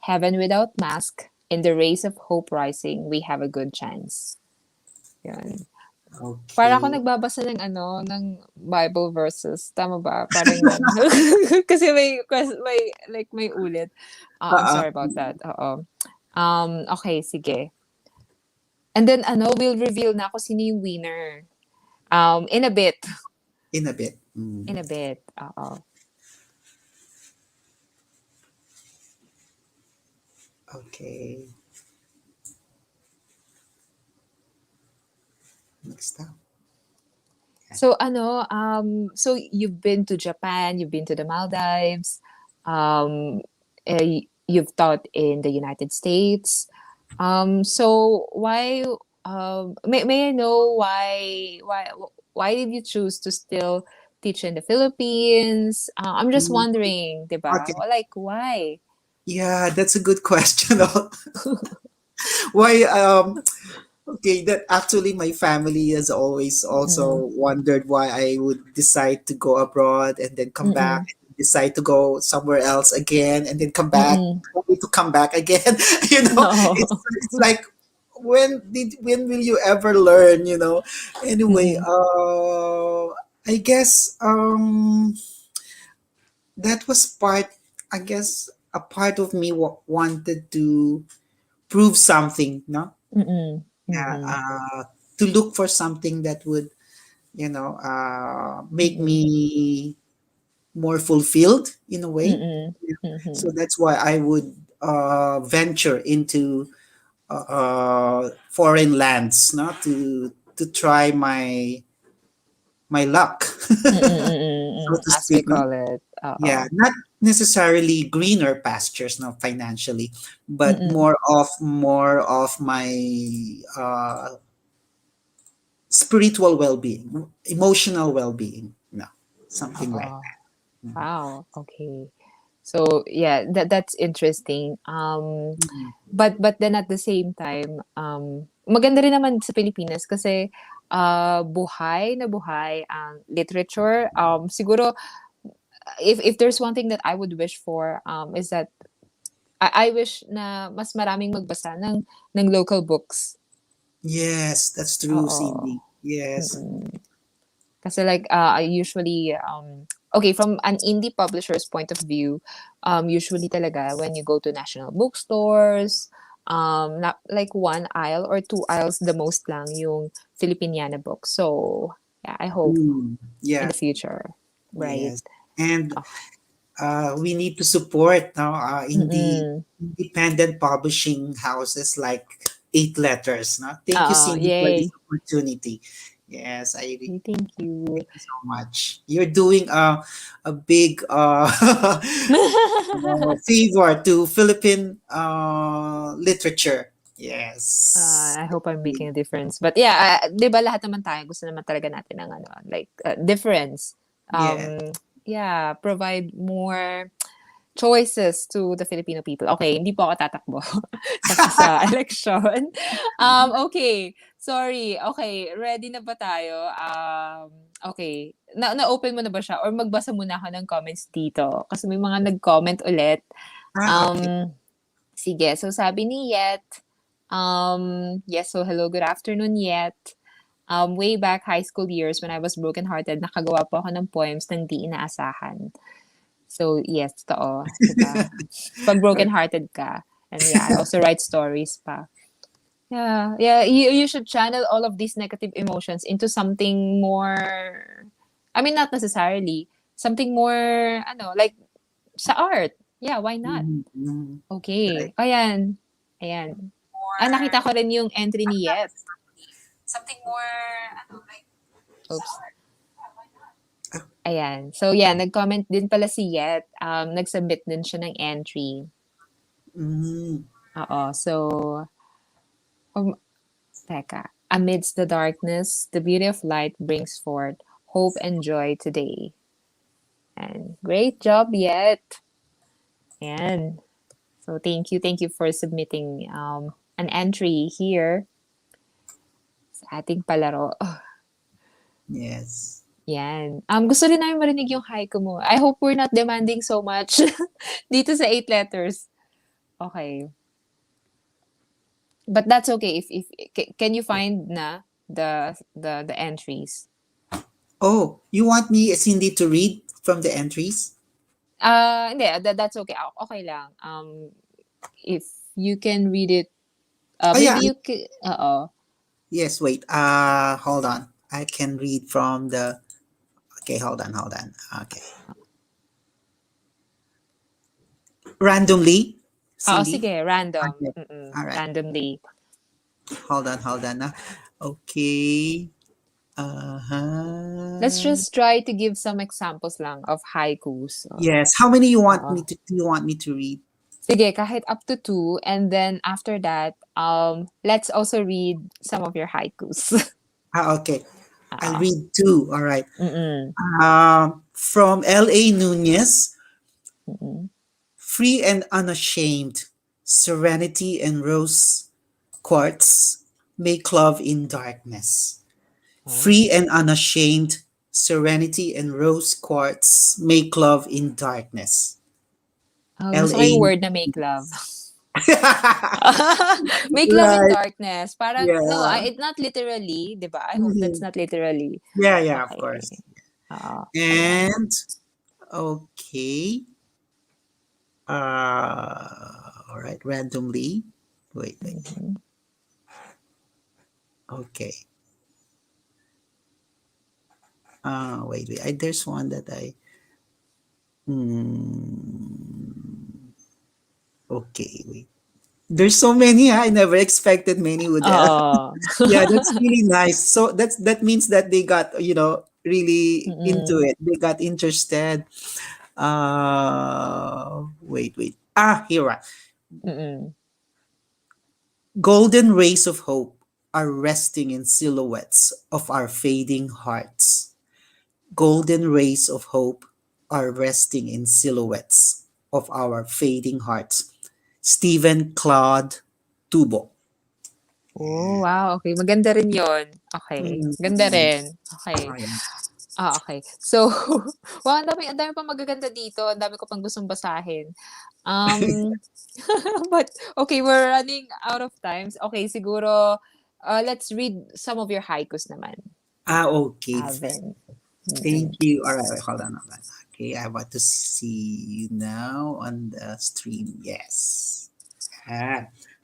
Speaker 1: Heaven without mask, in the rays of hope rising, we have a good chance. Yun. Para ako
Speaker 2: okay.
Speaker 1: nagbabasa ng ng Bible verses. Tama ba? Parang, kasi may ulit. I'm
Speaker 2: Uh,
Speaker 1: sorry about that. Oo. Okay, sige. And then, we'll reveal na kung sino yung winner. In a bit.
Speaker 2: in a bit.
Speaker 1: In a bit. Oo.
Speaker 2: Okay. Next up.
Speaker 1: So, so you've been to Japan, you've been to the Maldives, you've taught in the United States. So may I know why did you choose to still teach in the Philippines? I'm just
Speaker 2: Mm,
Speaker 1: wondering, 'di ba?
Speaker 2: okay.
Speaker 1: Like why?
Speaker 2: Yeah, that's a good question. Why? Okay, that actually my family has always
Speaker 1: Mm-mm.
Speaker 2: also wondered why I would decide to go abroad and then come back,
Speaker 1: Mm-mm.
Speaker 2: and decide to go somewhere else again, and then come back,
Speaker 1: Mm-mm.
Speaker 2: only to come back again.
Speaker 1: Oo.
Speaker 2: It's like when will you ever learn? Anyway,
Speaker 1: Mm-mm.
Speaker 2: I guess that was part. I guess a part of me wanted to prove something, no?
Speaker 1: Mm-mm.
Speaker 2: Yeah,
Speaker 1: Mm-mm.
Speaker 2: to look for something that would, make
Speaker 1: Mm-mm.
Speaker 2: me more fulfilled in a way.
Speaker 1: Mm-mm.
Speaker 2: Yeah. So
Speaker 1: Mm-mm.
Speaker 2: that's why I would venture into foreign lands, not to try my luck, so to
Speaker 1: As we
Speaker 2: speak. No?
Speaker 1: call it.
Speaker 2: Yeah,
Speaker 1: Oo.
Speaker 2: not necessarily greener pastures, no, financially, but
Speaker 1: Mm-mm.
Speaker 2: more of my spiritual well-being, emotional well-being, no, something like
Speaker 1: Oo.
Speaker 2: that.
Speaker 1: Wow. Okay. So yeah, that's interesting.
Speaker 2: Mhm.
Speaker 1: But then at the same time, maganda rin naman sa Pilipinas kasi buhay na buhay ang literature. Siguro if there's one thing that I would wish for is that I wish na mas maraming magbasa ng local books.
Speaker 2: Yes, that's true,
Speaker 1: Oo.
Speaker 2: Cindy. Yes.
Speaker 1: Mm-mm. Kasi like I usually okay, from an indie publisher's point of view, usually talaga when you go to national bookstores, not like one aisle or two aisles the most lang yung Filipiniana books. So yeah, I hope
Speaker 2: Mm,
Speaker 1: in
Speaker 2: yeah,
Speaker 1: the future, right?
Speaker 2: yes. And
Speaker 1: Oh,
Speaker 2: we need to support now
Speaker 1: mm-mm.
Speaker 2: independent publishing houses like Eight Letters. No? Thank you, Cindy, for this
Speaker 1: Yay.
Speaker 2: opportunity. Yes,
Speaker 1: Thank you.
Speaker 2: thank you so much. You're doing a big favor to Philippine literature. Yes.
Speaker 1: I hope I'm making a difference. But yeah, 'di ba lahat naman tayo gusto naman talaga natin ng like difference.
Speaker 2: Yeah.
Speaker 1: Yeah, provide more choices to the Filipino people. Okay, hindi po ako tatakbo sa election. Okay. Sorry. Okay, ready na ba tayo? Okay. Na-open mo na ba siya or magbasa muna ako ng comments dito kasi may mga nag-comment ulit.
Speaker 2: Okay.
Speaker 1: Um, Sige. So sabi ni Yet, yes, so hello, good afternoon, Yet. Way back high school years when I was brokenhearted, nakagawa po ako ng poems na hindi inaasahan. So, yes, totoo, 'di ba? Pag brokenhearted ka. And yeah, I also write stories pa. Yeah, yeah, you should channel all of these negative emotions into something more, I mean, not necessarily, something more, like Sa art. Yeah, why not?
Speaker 2: Mhm. Right.
Speaker 1: Okay. Ayan. Ayan. Ah, nakita ko rin yung entry ni Yet. Oops. Ayan. So, yeah, nag-comment din pala si Yet. Nag-submit din siya ng entry.
Speaker 2: Mm.
Speaker 1: Oo. So, um, teka. Amidst the darkness, the beauty of light brings forth hope and joy today. And great job, Yet. Ayan. So, thank you. Thank you for submitting an entry here sa ating palaro.
Speaker 2: Yes.
Speaker 1: Yan. Gusto rin namin marinig yung haiku mo. I hope we're not demanding so much dito sa 8 letters. Okay. But that's okay can you find na the entries?
Speaker 2: Oh, you want me, Cindy, to read from the entries?
Speaker 1: Hindi, that's okay. Okay lang. If you can read it,
Speaker 2: Oh yeah.
Speaker 1: maybe you can, oo.
Speaker 2: Yes. Wait. Hold on. I can read from the. Okay. Hold on. Hold on. Okay. Randomly,
Speaker 1: Oo,
Speaker 2: Cindy.
Speaker 1: sige, random.
Speaker 2: Okay.
Speaker 1: Mm-mm,
Speaker 2: All right.
Speaker 1: randomly.
Speaker 2: Hold on. Hold on. Okay.
Speaker 1: Let's
Speaker 2: Uh-huh.
Speaker 1: just try to give some examples lang of haikus.
Speaker 2: Yes. How many you want
Speaker 1: Oo.
Speaker 2: me to? Do you want me to read?
Speaker 1: Sige, kahit up to two. And then after that, let's also read some of your haikus.
Speaker 2: Okay. I'll
Speaker 1: Oo.
Speaker 2: read two. All right.
Speaker 1: Mm-mm.
Speaker 2: From L.A. Nunez,
Speaker 1: Mm-mm.
Speaker 2: free and unashamed, serenity and rose quartz make love in darkness.
Speaker 1: Oh.
Speaker 2: Free and unashamed, serenity and rose quartz make love in darkness.
Speaker 1: Oh, gusto ko
Speaker 2: L.A.
Speaker 1: yung word na make love. Make love in
Speaker 2: Right.
Speaker 1: darkness. Parang, no,
Speaker 2: Yeah.
Speaker 1: it's not literally, di ba? I hope that's
Speaker 2: Mhm.
Speaker 1: not literally.
Speaker 2: Yeah, yeah, of
Speaker 1: Okay.
Speaker 2: course.
Speaker 1: Ayan.
Speaker 2: And okay. All right, randomly. Wait.
Speaker 1: Mhm.
Speaker 2: Okay. Wait. There's one that I. Hmm. Okay, wait. There's so many. I never expected many would.
Speaker 1: Oo.
Speaker 2: Yeah, that's really nice. So that means that they got really into
Speaker 1: Mm-mm.
Speaker 2: it. They got interested. Wait. Here.
Speaker 1: Mm-mm.
Speaker 2: Golden rays of hope are resting in silhouettes of our fading hearts. Golden rays of hope are resting in silhouettes of our fading hearts. Stephen Claude Tubo.
Speaker 1: Oh, wow. Okay. Maganda rin yon. Okay. Ganda
Speaker 2: Mm.
Speaker 1: rin. Okay.
Speaker 2: Oh, yeah.
Speaker 1: Okay. So, wow, ang dami pang magaganda dito. Ang dami ko pang gustong basahin. Um, but, okay, we're running out of times. Okay, siguro, let's read some of your haikus naman,
Speaker 2: Okay.
Speaker 1: Alvin. Mm-mm.
Speaker 2: Thank you. All right, wait, hold on. Okay, I want to see you now on the stream. Yes.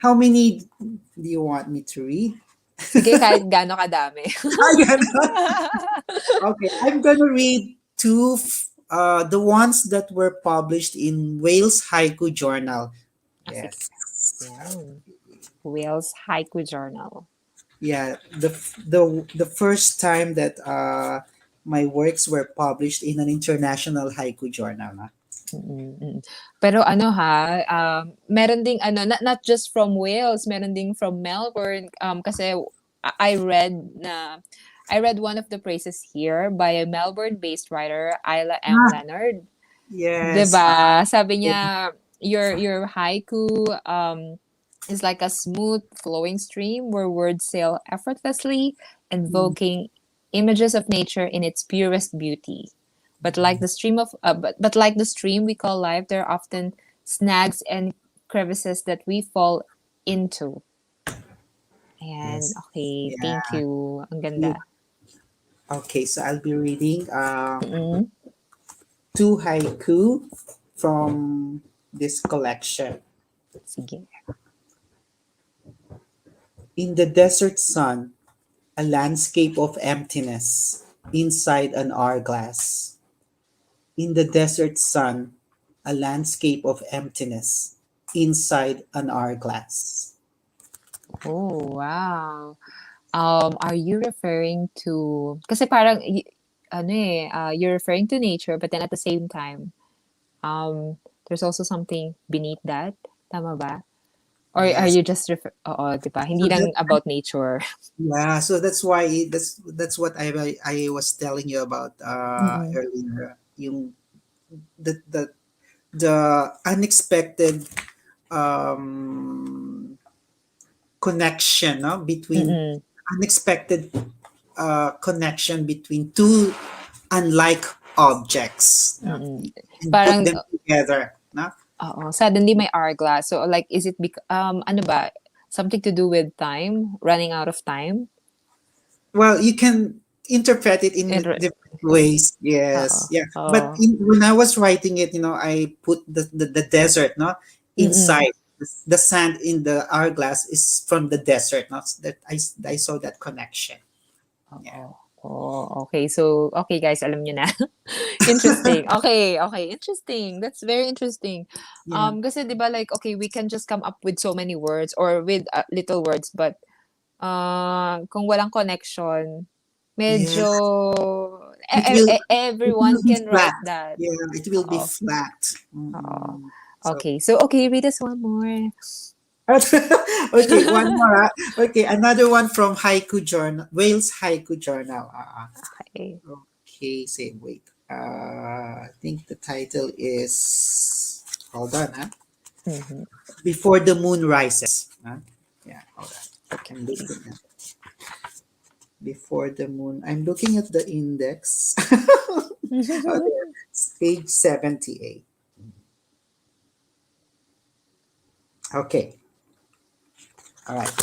Speaker 2: How many do you want me to read?
Speaker 1: Sige, kahit gaano kadami.
Speaker 2: Ayan. Okay, I'm gonna read two, the ones that were published in Wales Haiku Journal.
Speaker 1: Sige.
Speaker 2: Yes.
Speaker 1: Yan. Wales Haiku Journal.
Speaker 2: Yeah, the first time that my works were published in an international haiku journal. Na.
Speaker 1: Mm, mm. Pero ano ha, meron ding ano, not just from Wales, meron ding from Melbourne, kasi I read one of the praises here by a Melbourne-based writer, Isla M.
Speaker 2: Ah,
Speaker 1: Leonard.
Speaker 2: yes.
Speaker 1: 'Di ba? Sabi niya, your haiku is like a smooth flowing stream where words sail effortlessly, invoking images of nature in its purest beauty. But like the stream we call life, there are often snags and crevices that we fall into. Ayan,
Speaker 2: Yes.
Speaker 1: okay, thank
Speaker 2: Yeah.
Speaker 1: you. Ang
Speaker 2: You-
Speaker 1: ganda.
Speaker 2: Okay, so I'll be reading
Speaker 1: Mm-mm.
Speaker 2: two haiku from this collection.
Speaker 1: Sige.
Speaker 2: In the desert sun, a landscape of emptiness inside an hourglass. In the desert sun, a landscape of emptiness inside an hourglass.
Speaker 1: Oh, wow. Are you referring to, kasi parang, ano eh, you're referring to nature, but then at the same time, there's also something beneath that. Tama ba? Or are
Speaker 2: Yes.
Speaker 1: you just oo, di ba? Hindi
Speaker 2: So
Speaker 1: lang
Speaker 2: that
Speaker 1: about nature.
Speaker 2: yeah, so that's why that's what I was telling you about
Speaker 1: Mm-mm.
Speaker 2: earlier. Yung the the the unexpected um connection, no, between
Speaker 1: Mm-mm.
Speaker 2: unexpected connection between two unlike objects, no?
Speaker 1: Mm-mm.
Speaker 2: And put
Speaker 1: Parang,
Speaker 2: them together, no?
Speaker 1: oo, suddenly may hourglass. So like, is it, ano ba? Something to do with time? Running out of time?
Speaker 2: Well, you can interpret it in
Speaker 1: Inter-
Speaker 2: different ways.
Speaker 1: Oo.
Speaker 2: Yes, yeah. But
Speaker 1: Oo.
Speaker 2: when I was writing it, I put the desert, no,
Speaker 1: Mm-mm.
Speaker 2: inside. The sand in the hourglass is from the desert, not that I saw that connection. Yeah.
Speaker 1: Oo. Oh, okay. So, okay guys, alam niyo na. Interesting. Okay, okay. Interesting. That's very interesting.
Speaker 2: Yeah.
Speaker 1: Kasi 'di ba like okay, we can just come up with so many words or with little words, but kung walang connection,
Speaker 2: Yeah.
Speaker 1: medyo
Speaker 2: It will it will
Speaker 1: everyone
Speaker 2: be
Speaker 1: can write
Speaker 2: flat.
Speaker 1: that.
Speaker 2: Yeah, it will be
Speaker 1: Oo.
Speaker 2: flat.
Speaker 1: Oo.
Speaker 2: So
Speaker 1: Okay. So, okay, read us one more.
Speaker 2: okay, one more. Okay, another one from Haiku Journal, Wales Haiku Journal.
Speaker 1: Okay.
Speaker 2: Okay, say wait. I think the title is hold on, huh?
Speaker 1: Mm-hmm.
Speaker 2: Before the Moon Rises. Huh? Yeah, hold on. I'm
Speaker 1: Okay.
Speaker 2: looking at Before the Moon. I'm looking at the index. Oh, there. It's page 78. Okay. All right.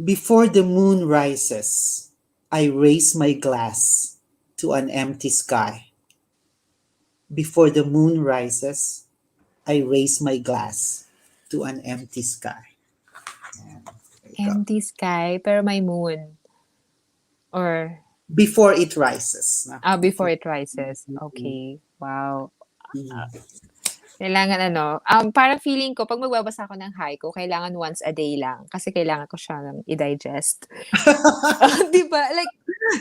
Speaker 2: Before the moon rises, I raise my glass to an empty sky. Before the moon rises, I raise my glass to an empty sky. And there you go.
Speaker 1: Empty sky, pero may moon. Or,
Speaker 2: Before it rises. No?
Speaker 1: before
Speaker 2: Before.
Speaker 1: it rises. Okay. Wow.
Speaker 2: Mhm.
Speaker 1: Kailangan ano, parang feeling ko 'pag magbabasa ako ng haiku kailangan once a day lang kasi kailangan ko siyang i-digest. 'Di ba? Like,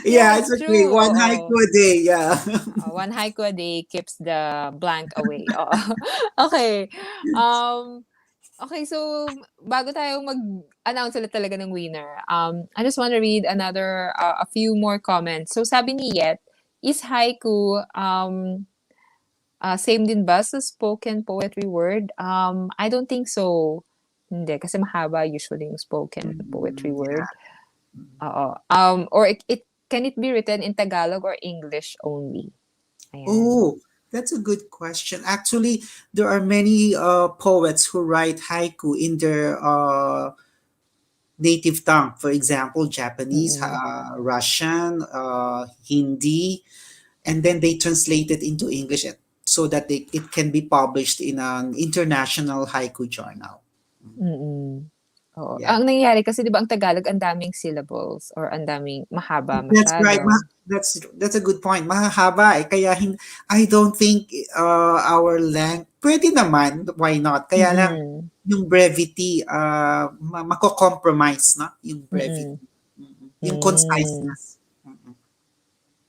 Speaker 1: yeah,
Speaker 2: Yeah, it's
Speaker 1: it's
Speaker 2: okay.
Speaker 1: true,
Speaker 2: One haiku
Speaker 1: oo.
Speaker 2: a day. Yeah.
Speaker 1: One haiku a day keeps the blank away, oo. Okay, um, okay, so bago tayo mag-announce ulit talaga ng winner, I just wanna read a few more comments. So sabi ni Yet, "Is haiku, same din ba sa spoken poetry word? I don't think so. Hindi, kasi mahaba usually yung spoken poetry
Speaker 2: Yeah.
Speaker 1: word. Oo. Or can it be written in Tagalog or English only? Ayan.
Speaker 2: Oh, that's a good question. Actually, there are many poets who write haiku in their native tongue. For example, Japanese,
Speaker 1: Mm-mm.
Speaker 2: Russian, Hindi, and then they translate it into English so that it can be published in an international haiku journal.
Speaker 1: Mm-mm. Oo.
Speaker 2: Yeah.
Speaker 1: Ang nangyayari kasi 'di ba ang Tagalog ang daming syllables or ang daming mahaba
Speaker 2: That's right.
Speaker 1: masyado.
Speaker 2: That's a good point. Mahahaba eh. Kaya I don't think our pwede naman, why not? Kaya lang
Speaker 1: Mm-mm.
Speaker 2: yung brevity mako-compromise na yung
Speaker 1: Mm-mm.
Speaker 2: brevity. Yung
Speaker 1: Mm.
Speaker 2: conciseness.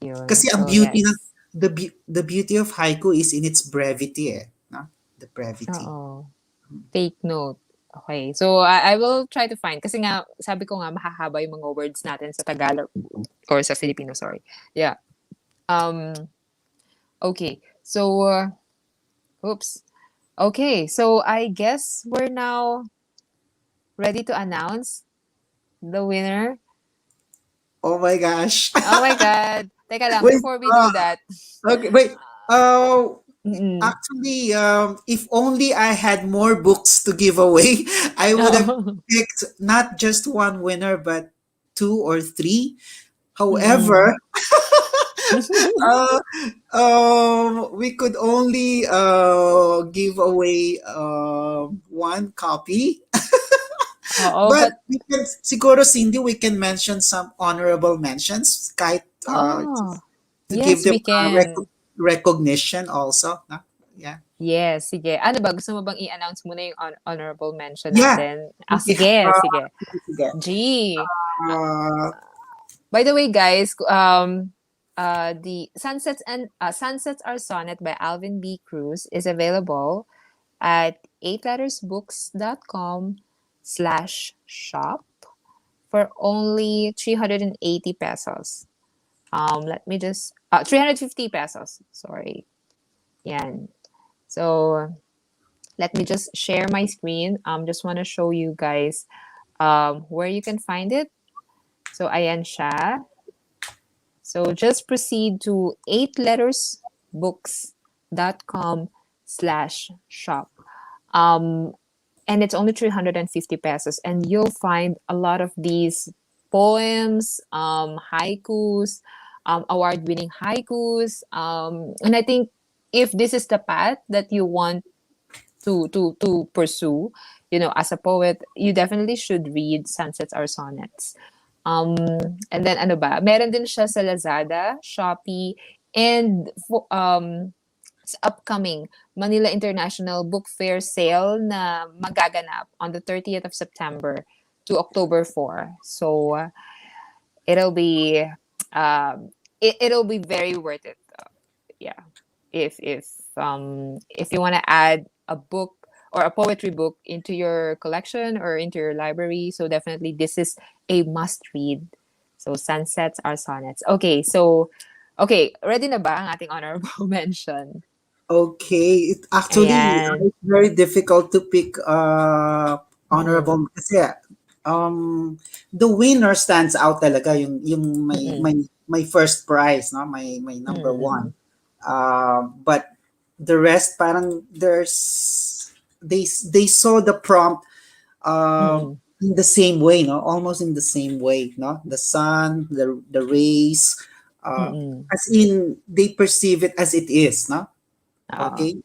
Speaker 1: Yun.
Speaker 2: Kasi ang
Speaker 1: So,
Speaker 2: beauty ng
Speaker 1: yes.
Speaker 2: the beauty of haiku is in its brevity eh, no? The brevity.
Speaker 1: Oo. Take note. Okay. So, I will try to find. Kasi nga, sabi ko nga, mahahaba yung mga words natin sa Tagalog or sa Filipino, sorry. Yeah. Okay. So, oops. Okay. So, I guess we're now ready to announce the winner.
Speaker 2: Oh my gosh.
Speaker 1: Oh my God. Teka lang,
Speaker 2: Wait,
Speaker 1: before we do that.
Speaker 2: okay, wait. Uh,
Speaker 1: Mm-mm.
Speaker 2: Actually, if only I had more books to give away, I would have
Speaker 1: Oo.
Speaker 2: picked not just one winner, but two or three.
Speaker 1: Mm-mm.
Speaker 2: However, uh, we could only give away one copy.
Speaker 1: Oo,
Speaker 2: But
Speaker 1: but,
Speaker 2: we can, siguro, Cindy, we can mention some honorable mentions kahit,
Speaker 1: oh,
Speaker 2: to give
Speaker 1: yes,
Speaker 2: them
Speaker 1: we can.
Speaker 2: recognition also. No? Yeah.
Speaker 1: Yes, sige. Ano ba, gusto mo bang i-announce muna yung honorable mention
Speaker 2: Yeah.
Speaker 1: natin?
Speaker 2: Okay.
Speaker 1: Sige, sige.
Speaker 2: Sige.
Speaker 1: G.
Speaker 2: Uh,
Speaker 1: By the way, guys, the Sunsets Are Sonnet by Alvin B. Cruz is available at 8lettersbooks.com/shop for only 380 pesos. Let me just 350 pesos. Sorry. Yan. So let me just share my screen. Just want to show you guys where you can find it. So ayan siya. So just proceed to 8lettersbooks.com/shop. And it's only 350 pesos. And you'll find a lot of these poems, haikus, award-winning haikus. And I think if this is the path that you want to pursue, as a poet, you definitely should read Sunsets or Sonnets. And then ano ba? Meron din siya sa Lazada, Shopee, and sa upcoming Manila International Book Fair sale na magaganap on the 30th of September to October 4. So it'll be it'll be very worth it. Yeah. If you want to add a book or a poetry book into your collection or into your library, so definitely this is a must read. So Sunsets Are Sonnets. Okay, ready na ba ang ating honorable mention?
Speaker 2: okay. Actually,
Speaker 1: Ayan.
Speaker 2: it's very difficult to pick
Speaker 1: Mm-mm.
Speaker 2: honorable kasi the winner stands out talaga yung
Speaker 1: Mm-mm.
Speaker 2: my first prize, no? My number one.
Speaker 1: Mm-mm.
Speaker 2: But the rest parang they saw the prompt
Speaker 1: Mm-mm.
Speaker 2: in the same way, no? Almost in the same way, no? The sun, the rays,
Speaker 1: Mm-mm.
Speaker 2: as in they perceive it as it is, no?
Speaker 1: Oo.
Speaker 2: Okay?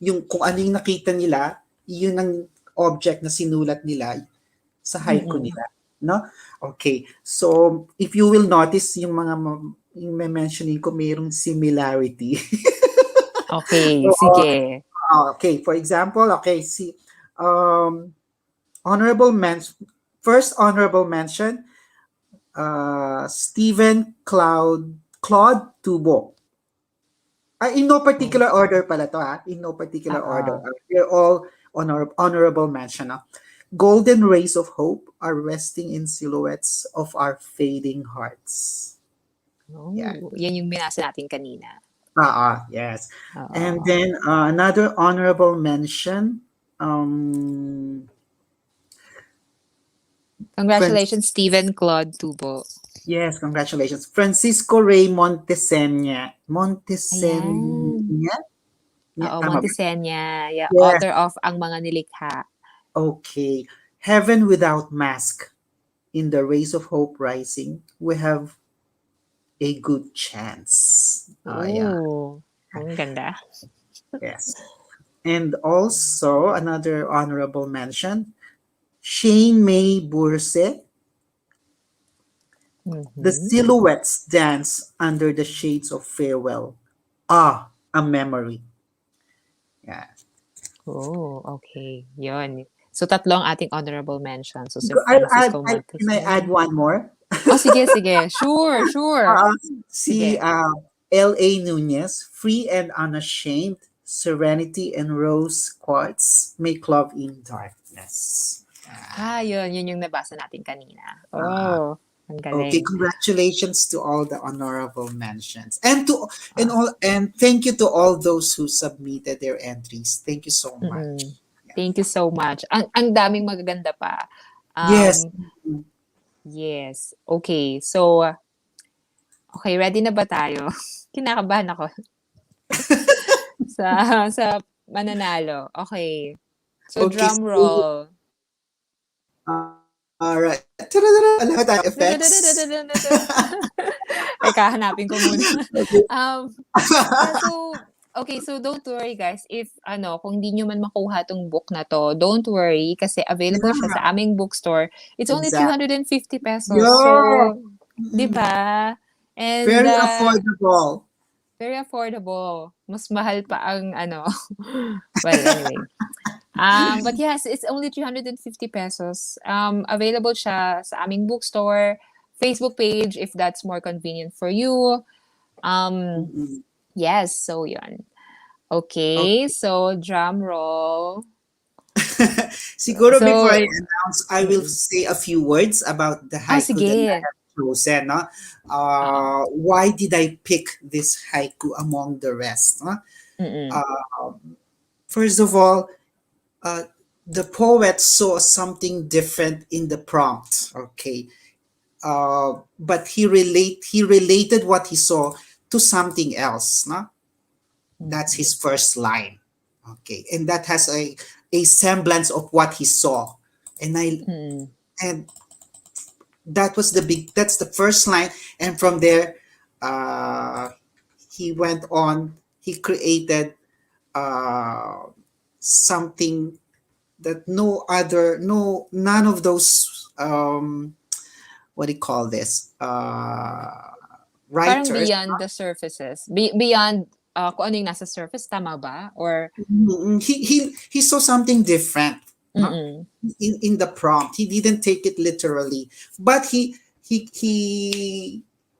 Speaker 2: Yung kung ano yung nakita nila, yun ang object na sinulat nila sa haiku
Speaker 1: Mm-mm.
Speaker 2: nila, no? Okay. So, if you will notice yung yung may mentioning ko mayroong similarity.
Speaker 1: Okay,
Speaker 2: So,
Speaker 1: sige.
Speaker 2: okay, for example, okay, see um honorable mention, first honorable mention, Stephen Claude Tubo. In no
Speaker 1: Oh.
Speaker 2: particular order pala to, ha? In no particular order.
Speaker 1: Oo.
Speaker 2: They're all honorable mention. Golden rays of hope are resting in silhouettes of our fading hearts. Yeah.
Speaker 1: Oh, yan yung binasa natin kanina.
Speaker 2: Yes. And
Speaker 1: Oo.
Speaker 2: then another honorable mention, um, Francis,
Speaker 1: Congratulations, Stephen Claude Tubo.
Speaker 2: yes, congratulations. Francisco Ray Montesenya.
Speaker 1: Ayan.
Speaker 2: Montesenya? Yeah,
Speaker 1: Oo,
Speaker 2: tama ba?
Speaker 1: Montesenya. Yeah,
Speaker 2: Yes.
Speaker 1: author of Ang Mga Nilikha.
Speaker 2: Okay. Heaven without mask. In the rays of hope rising, we have a good chance. Yeah.
Speaker 1: Oh, ang ganda.
Speaker 2: Yes. And also another honorable mention, Shane May Burse. The
Speaker 1: Mhm.
Speaker 2: silhouettes dance under the shades of farewell. A memory. Yeah.
Speaker 1: Oh, okay. Yun. So, tatlo ang ating honorable mentions. So, si
Speaker 2: I'll add,
Speaker 1: Francisco
Speaker 2: can I add
Speaker 1: Montesenya.
Speaker 2: one more?
Speaker 1: Oh, sige, sige. Sure, sure.
Speaker 2: Uh, see,
Speaker 1: Sige.
Speaker 2: L.A. Nunez, free and unashamed, serenity and rose quartz make love in darkness.
Speaker 1: Yun. Yun yung nabasa natin kanina.
Speaker 2: Uh,
Speaker 1: Oh, ang
Speaker 2: okay,
Speaker 1: galing.
Speaker 2: congratulations to all the honorable mentions, and to and
Speaker 1: Ah,
Speaker 2: all and thank you to all those who submitted their entries. Thank you so
Speaker 1: mm-mm.
Speaker 2: much. Yeah.
Speaker 1: Thank you so much. Ang daming magaganda pa.
Speaker 2: Yes.
Speaker 1: Um, yes. Okay. So, okay, ready na ba tayo? Kinakabahan ako sa mananalo. Okay. So,
Speaker 2: Okay.
Speaker 1: drum roll.
Speaker 2: All right. Alam mo tayo effects.
Speaker 1: Teka, hanapin ko muna.
Speaker 2: Okay.
Speaker 1: Yeah, so, okay, so don't worry guys. If, kung di nyo man makuha tong book na to, don't worry kasi available siya
Speaker 2: Yeah,
Speaker 1: sa aming bookstore. It's only
Speaker 2: exactly.
Speaker 1: 350 pesos.
Speaker 2: Yeah.
Speaker 1: So, di ba? And,
Speaker 2: Very affordable.
Speaker 1: very affordable. Mas mahal pa ang ano. Well, anyway. But yes, it's only 350 pesos. Available siya sa aming bookstore, Facebook page if that's more convenient for you. Um,
Speaker 2: Mm-mm.
Speaker 1: yes, so yun. Okay,
Speaker 2: Okay.
Speaker 1: so drum roll.
Speaker 2: Siguro before I
Speaker 1: So,
Speaker 2: announce, I will
Speaker 1: mm-mm.
Speaker 2: say a few words about the haiku that I
Speaker 1: Sige.
Speaker 2: have chosen. No?
Speaker 1: Oo.
Speaker 2: Why did I pick this haiku among the rest? No?
Speaker 1: Mm-mm.
Speaker 2: Uh, First of all, uh, the poet saw something different in the prompt. Okay, but he related what he saw to something else. No? That's
Speaker 1: Mm-mm.
Speaker 2: his first line. Okay, and that has a semblance of what he saw, and I
Speaker 1: Mm-mm.
Speaker 2: and that's the first line, and from there, uh, he went on. He created uh, something that none of those what do you call this
Speaker 1: Parang
Speaker 2: writers.
Speaker 1: beyond the surfaces. Beyond kung ano yung nasa surface, tama ba? Or,
Speaker 2: He saw something different, no?
Speaker 1: mm-mm.
Speaker 2: In the prompt. He didn't take it literally, but he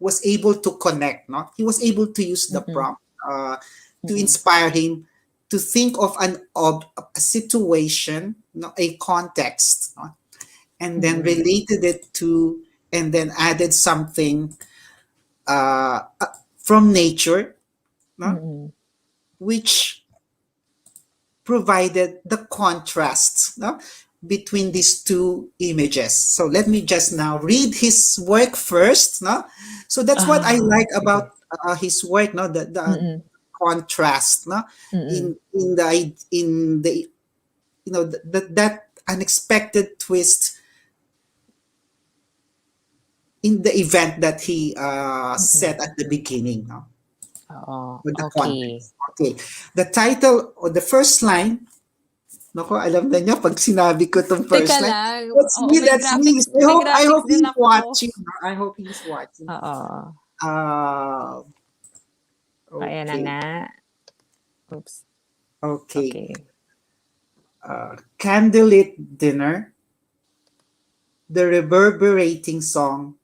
Speaker 2: was able to connect. No, he was able to use the
Speaker 1: Mm-mm.
Speaker 2: prompt to
Speaker 1: Mm-mm.
Speaker 2: inspire him to think of a situation, no, a context, no? And then
Speaker 1: Mm-mm.
Speaker 2: related it to, and then added something from nature, no?
Speaker 1: Mm-mm.
Speaker 2: Which provided the contrast, no, between these two images. So let me just now read his work first. No? So that's what I
Speaker 1: Ah,
Speaker 2: like
Speaker 1: sige.
Speaker 2: about his work. No? The
Speaker 1: Mm-mm.
Speaker 2: contrast. No?
Speaker 1: Mm-mm.
Speaker 2: In the that unexpected twist in the event that he
Speaker 1: Mm-mm.
Speaker 2: set at the beginning. No?
Speaker 1: Oo.
Speaker 2: With the
Speaker 1: Okay.
Speaker 2: context. Okay. The title or the first line. Nako, alam na niya pag sinabi ko tong
Speaker 1: Teka
Speaker 2: first line.
Speaker 1: lang.
Speaker 2: That's
Speaker 1: Oo,
Speaker 2: me, that's me.
Speaker 1: may
Speaker 2: I
Speaker 1: graphics
Speaker 2: hope
Speaker 1: din
Speaker 2: he's
Speaker 1: ako.
Speaker 2: watching. I hope he's watching.
Speaker 1: Oo.
Speaker 2: Uh,
Speaker 1: Ayan na
Speaker 2: okay.
Speaker 1: nga. Oops.
Speaker 2: Okay.
Speaker 1: Okay.
Speaker 2: Candlelit dinner, the reverberating song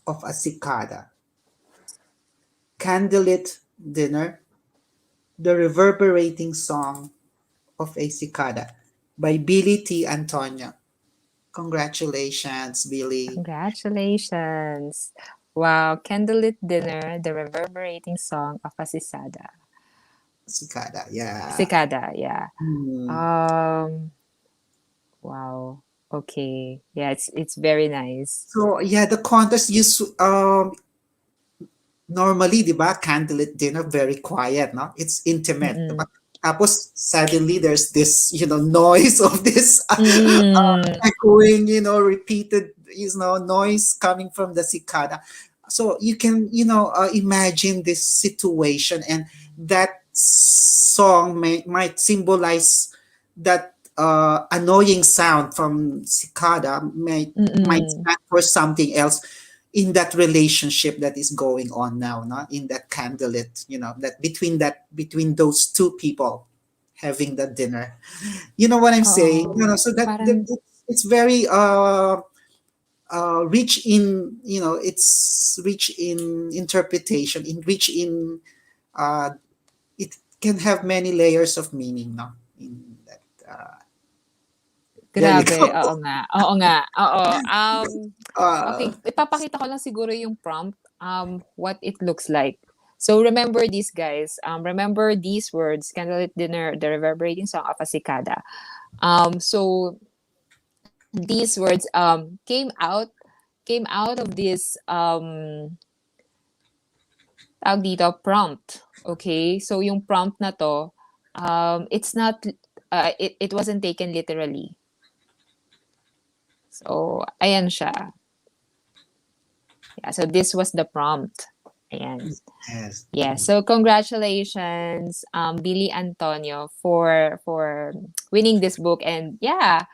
Speaker 2: of a cicada. Candlelit dinner, the reverberating song of a cicada by Billy T. Antonio. Congratulations, Billy.
Speaker 1: Congratulations. Wow. Candlelit dinner, the reverberating song of a sisada.
Speaker 2: Cicada, yeah.
Speaker 1: Cicada, yeah.
Speaker 2: Hmm.
Speaker 1: Um, wow. Okay. Yeah, it's very nice.
Speaker 2: So yeah, the contest used normally, di ba, candlelit dinner, very quiet, no? It's intimate, di ba?
Speaker 1: Mm-mm.
Speaker 2: Tapos suddenly there's this, noise of this
Speaker 1: Mm-mm.
Speaker 2: echoing, repeated, noise coming from the cicada. So you can, imagine this situation, and that song might symbolize that annoying sound from cicada might
Speaker 1: Mm-mm.
Speaker 2: stand for something else in that relationship that is going on now, no? In that candlelit, that between those two people having that dinner. You know what I'm saying?
Speaker 1: Oo.
Speaker 2: So that
Speaker 1: Parang
Speaker 2: it's very rich in, it's rich in interpretation, rich in uh, it can have many layers of meaning, no? In that, there you
Speaker 1: grabe.
Speaker 2: go.
Speaker 1: Oo nga. Oo nga. Oo.
Speaker 2: Uh,
Speaker 1: Okay, ipapakita ko lang siguro yung prompt, what it looks like. So remember these guys. Remember these words, candlelit dinner, the reverberating song of a cicada. So these words came out of this tawag dito, prompt. Okay? So yung prompt na to, it's not it wasn't taken literally. So ayan siya. Yeah, so this was the prompt. Ayan.
Speaker 2: yes.
Speaker 1: Yeah, so congratulations, Billy Antonio, for winning this book, and yeah,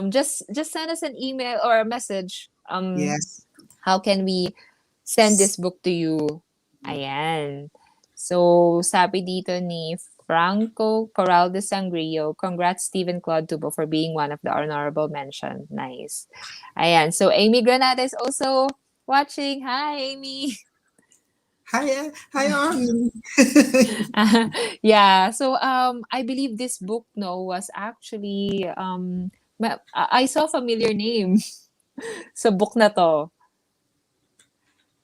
Speaker 1: just send us an email or a message.
Speaker 2: Yes.
Speaker 1: How can we send this book to you? Ayan. So, sabi dito ni Franco Coral de Sangrio, congrats Stephen Claude Tubo for being one of the honorable mention. Nice. Ayan. So, Amy Granada is also watching. Hi, Amy.
Speaker 2: Hi, Armin.
Speaker 1: Yeah. So, I believe this book, no, was actually, I saw a familiar name sa book na to.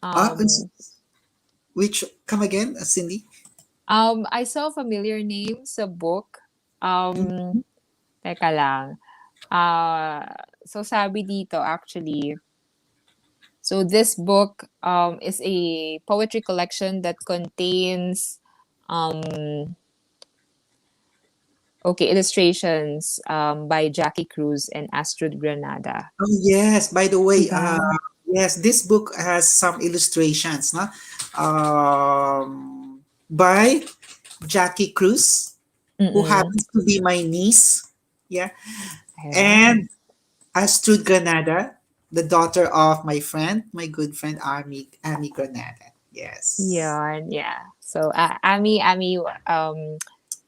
Speaker 2: Ah,
Speaker 1: Um,
Speaker 2: which come again, Cindy?
Speaker 1: I saw a familiar name sa book. Um, Teka lang. Uh, so sabi dito actually, so this book is a poetry collection that contains um, okay, illustrations by Jackie Cruz and Astrid Granada.
Speaker 2: Oh yes. By the way,
Speaker 1: Diba?
Speaker 2: yes, this book has some illustrations, no? By Jackie Cruz, who
Speaker 1: Mm-mm.
Speaker 2: happens to be my niece. Yeah,
Speaker 1: Ayan.
Speaker 2: and Astrid Granada, the daughter of my friend, my good friend Ami Granada. Yes.
Speaker 1: Yun, yeah. So Ami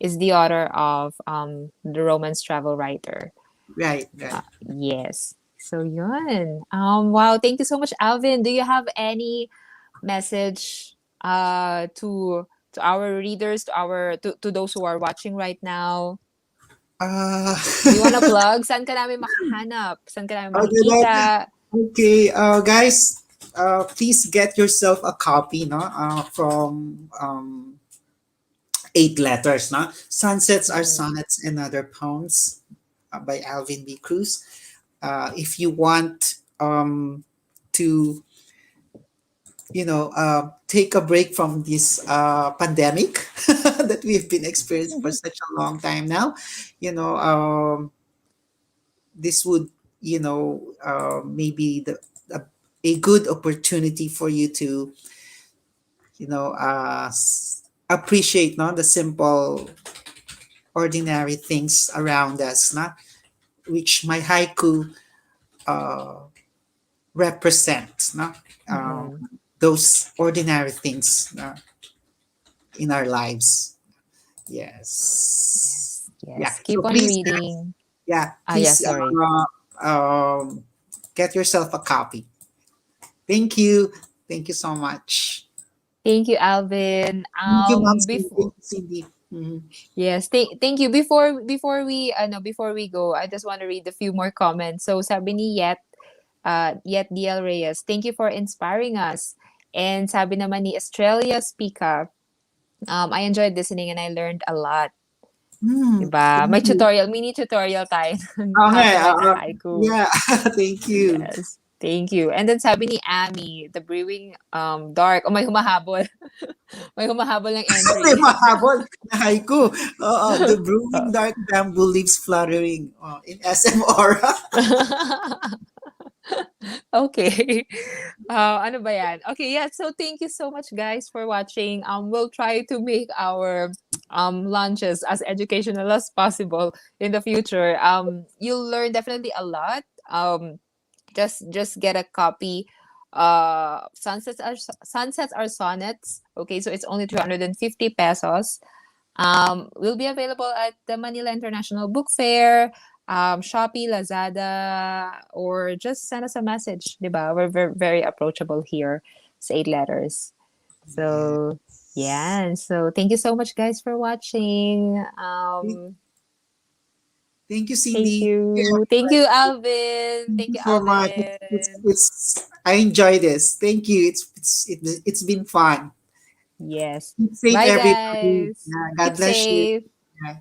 Speaker 1: is the author of the romance travel writer.
Speaker 2: Right, right.
Speaker 1: Yes. So yun. Wow, thank you so much, Alvin. Do you have any message to our readers, to those who are watching right now?
Speaker 2: Uh,
Speaker 1: Do you wanna plug? Saan ka namin makahanap? Saan ka namin
Speaker 2: okay,
Speaker 1: makikita?
Speaker 2: okay, guys, please get yourself a copy, no? From eight letters, no? Sunsets are
Speaker 1: Mm-mm.
Speaker 2: sonnets and other poems by Alvin B. Cruz. If you want to, take a break from this pandemic that we've been experiencing for such a long time now, you know, this would, maybe a good opportunity for you to, appreciate, no, the simple, ordinary things around us, not which my haiku uh, represent, no, um,
Speaker 1: Mm-mm.
Speaker 2: those ordinary things in our lives. Yes.
Speaker 1: Yes,
Speaker 2: Yeah.
Speaker 1: yes.
Speaker 2: So
Speaker 1: Keep on
Speaker 2: please,
Speaker 1: reading. Yeah,
Speaker 2: please
Speaker 1: sorry.
Speaker 2: get yourself a copy. Thank you. Thank you so much.
Speaker 1: Thank you, Alvin.
Speaker 2: Thank you, Mom. Thank
Speaker 1: Before
Speaker 2: you, Cindy. Mhm.
Speaker 1: Yes, thank you. Before we go, I just want to read a few more comments. So sabi ni Yet DL Reyes, thank you for inspiring us. And sabi naman ni Australia Speaker, I enjoyed listening and I learned a lot. Diba?
Speaker 2: Thank you.
Speaker 1: Mini tutorial tayo ng how
Speaker 2: Okay.
Speaker 1: to write a haiku.
Speaker 2: Yeah. Thank you.
Speaker 1: Yes. Thank you. And then sabi ni Ami, the brewing dark. Oh, may humahabol. May humahabol ng
Speaker 2: May
Speaker 1: entry.
Speaker 2: mahabol na haiku. The brewing dark bamboo leaves fluttering in SM Aura.
Speaker 1: Okay. Ano ba yan? Okay, yeah. So thank you so much, guys, for watching. We'll try to make our lunches as educational as possible in the future. You'll learn definitely a lot. Just get a copy. Sunsets are sonnets. Okay, so it's only 250 pesos. Will be available at the Manila International Book Fair, Shopee, Lazada, or just send us a message, diba? We're very approachable here. It's eight letters.
Speaker 2: Yeah.
Speaker 1: So, yeah. So, thank you so much, guys, for watching.
Speaker 2: Thank you,
Speaker 1: Thank
Speaker 2: Cindy. Yeah,
Speaker 1: you. Thank you, Alvin.
Speaker 2: thank
Speaker 1: Thank
Speaker 2: you
Speaker 1: you,
Speaker 2: so much.
Speaker 1: Alvin.
Speaker 2: I enjoy this. Thank you. It's been fun.
Speaker 1: Yes.
Speaker 2: Keep safe,
Speaker 1: Bye,
Speaker 2: everybody.
Speaker 1: guys.
Speaker 2: Yeah, God
Speaker 1: Keep
Speaker 2: bless you.
Speaker 1: safe.
Speaker 2: Yeah.